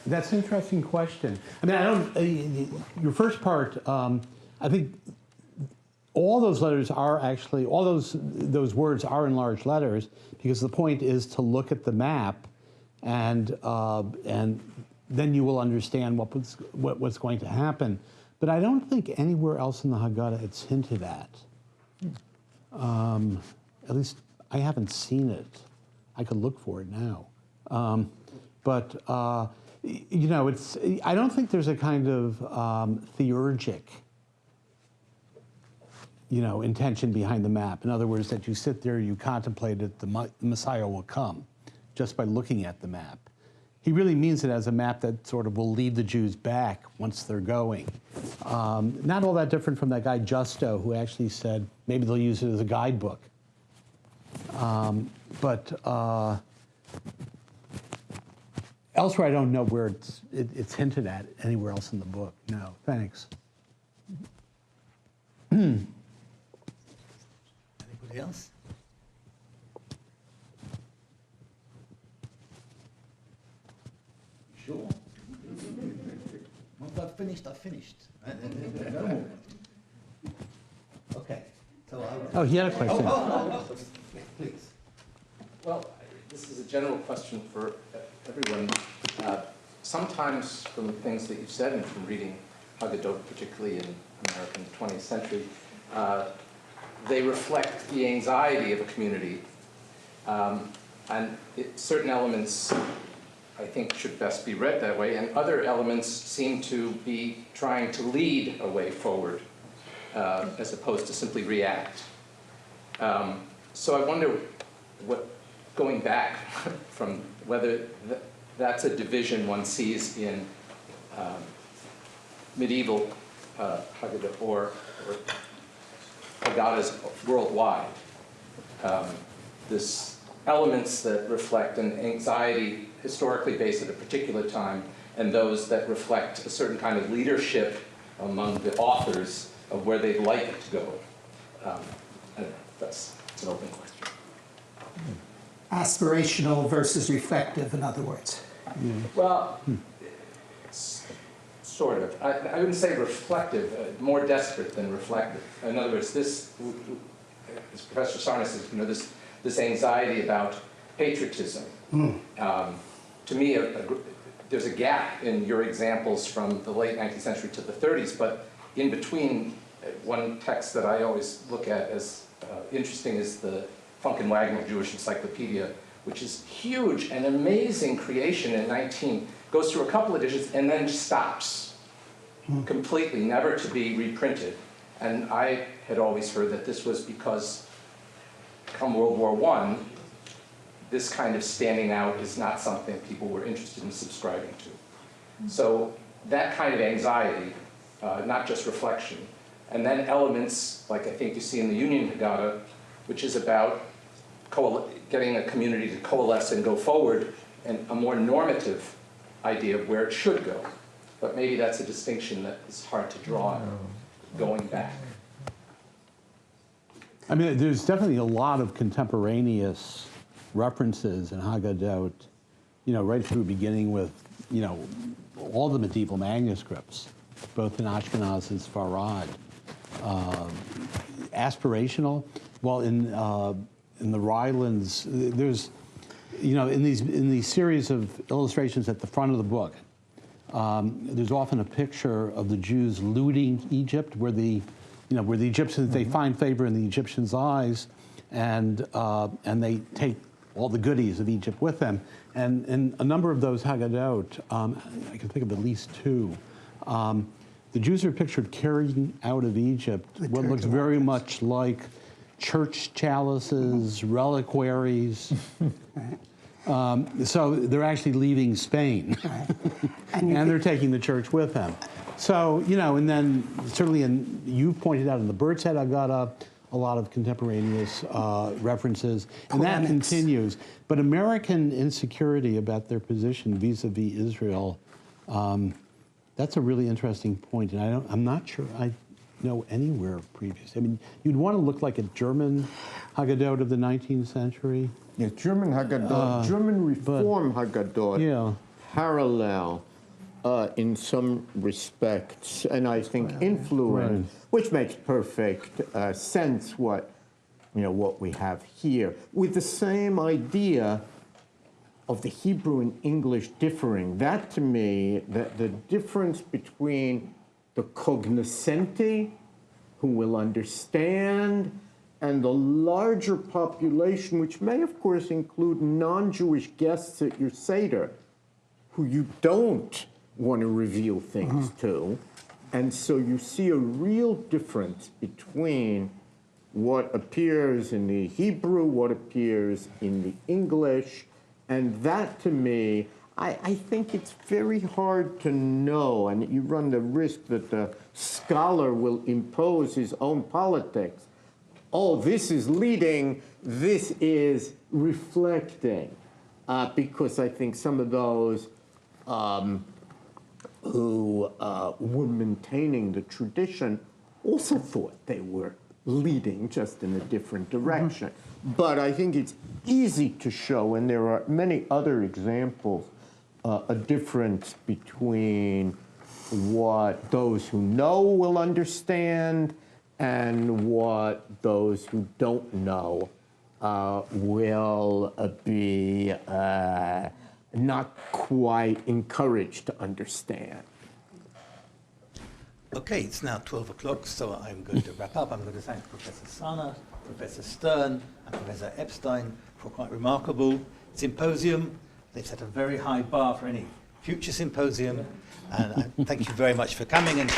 Speaker 5: That's an interesting question. I mean, your first part, I think all those letters are actually, all those words are in large letters, because the point is to look at the map, and then you will understand what's going to happen. But I don't think anywhere else in the Haggadah it's hinted at. At least I haven't seen it. I could look for it now. It's, I don't think there's a kind of theurgic intention behind the map. In other words, that you sit there, you contemplate that the Messiah will come just by looking at the map. He really means it as a map that sort of will lead the Jews back once they're going. Not all that different from that guy Justo, who actually said maybe they'll use it as a guidebook. Elsewhere, I don't know where it's hinted at anywhere else in the book. No, thanks.
Speaker 3: Anybody else? Sure. Once I've finished, I've finished. No more. Okay. So
Speaker 5: Oh, he had a question.
Speaker 3: please.
Speaker 10: Well, this is a general question for everyone. Sometimes from the things that you've said and from reading Haggadot, particularly in American 20th century, they reflect the anxiety of a community. And certain elements, I think, should best be read that way, and other elements seem to be trying to lead a way forward as opposed to simply react. So I wonder going back from whether that's a division one sees in medieval Haggadah or Haggadahs worldwide. This elements that reflect an anxiety historically based at a particular time, and those that reflect a certain kind of leadership among the authors of where they'd like it to go. I don't know, it's an open question.
Speaker 4: Aspirational versus reflective, in other words.
Speaker 10: Well, sort of. I wouldn't say reflective, more desperate than reflective. In other words, this, as Professor Sarna says, this anxiety about patriotism. To me, there's a gap in your examples from the late 19th century to the 30s, but in between, one text that I always look at as interesting is the Funk and Wagner Jewish Encyclopedia, which is huge, an amazing creation in goes through a couple editions and then stops completely, never to be reprinted. And I had always heard that this was because come World War I, this kind of standing out is not something people were interested in subscribing to. So that kind of anxiety, not just reflection, and then elements like I think you see in the Union Haggadah, which is about getting a community to coalesce and go forward, and a more normative idea of where it should go. But maybe that's a distinction that is hard to draw going back.
Speaker 5: I mean, there's definitely a lot of contemporaneous references in Haggadot, right through beginning with, all the medieval manuscripts, both in Ashkenaz and Sfarad. Aspirational, well, in the Rylands, there's, in these series of illustrations at the front of the book, there's often a picture of the Jews looting Egypt, where the Egyptians, they find favor in the Egyptians' eyes, and they take all the goodies of Egypt with them. And in a number of those Haggadot, I can think of at least two, the Jews are pictured carrying out of Egypt what looks very much like church chalices, reliquaries. So they're actually leaving Spain, and they're taking the church with them. So, and then certainly you pointed out in the Bird's Head Haggadah, a lot of contemporaneous references, and that continues. But American insecurity about their position vis-a-vis Israel, that's a really interesting point, and I'm not sure I know anywhere previous. I mean, you'd want to look like a German Haggadot of the 19th century.
Speaker 7: Yeah, German Haggadah, German Reform Haggadah, parallel in some respects, and I think influence, which makes perfect sense what we have here, with the same idea of the Hebrew and English differing. That, to me, the difference between the cognoscenti, who will understand, and the larger population, which may, of course, include non-Jewish guests at your Seder, who you don't want to reveal things to. And so you see a real difference between what appears in the Hebrew, what appears in the English, and that to me, I think it's very hard to know, and you run the risk that the scholar will impose his own politics. Oh, this is leading, this is reflecting, because I think some of those who were maintaining the tradition also thought they were leading, just in a different direction. But I think it's easy to show, and there are many other examples, a difference between what those who know will understand and what those who don't know will be not quite encouraged to understand.
Speaker 3: Okay, it's now 12 o'clock, so I'm going to wrap up. I'm going to thank Professor Sana, Professor Stern, and Professor Epstein for a quite remarkable symposium. They've set a very high bar for any future symposium, and I thank you very much for coming. And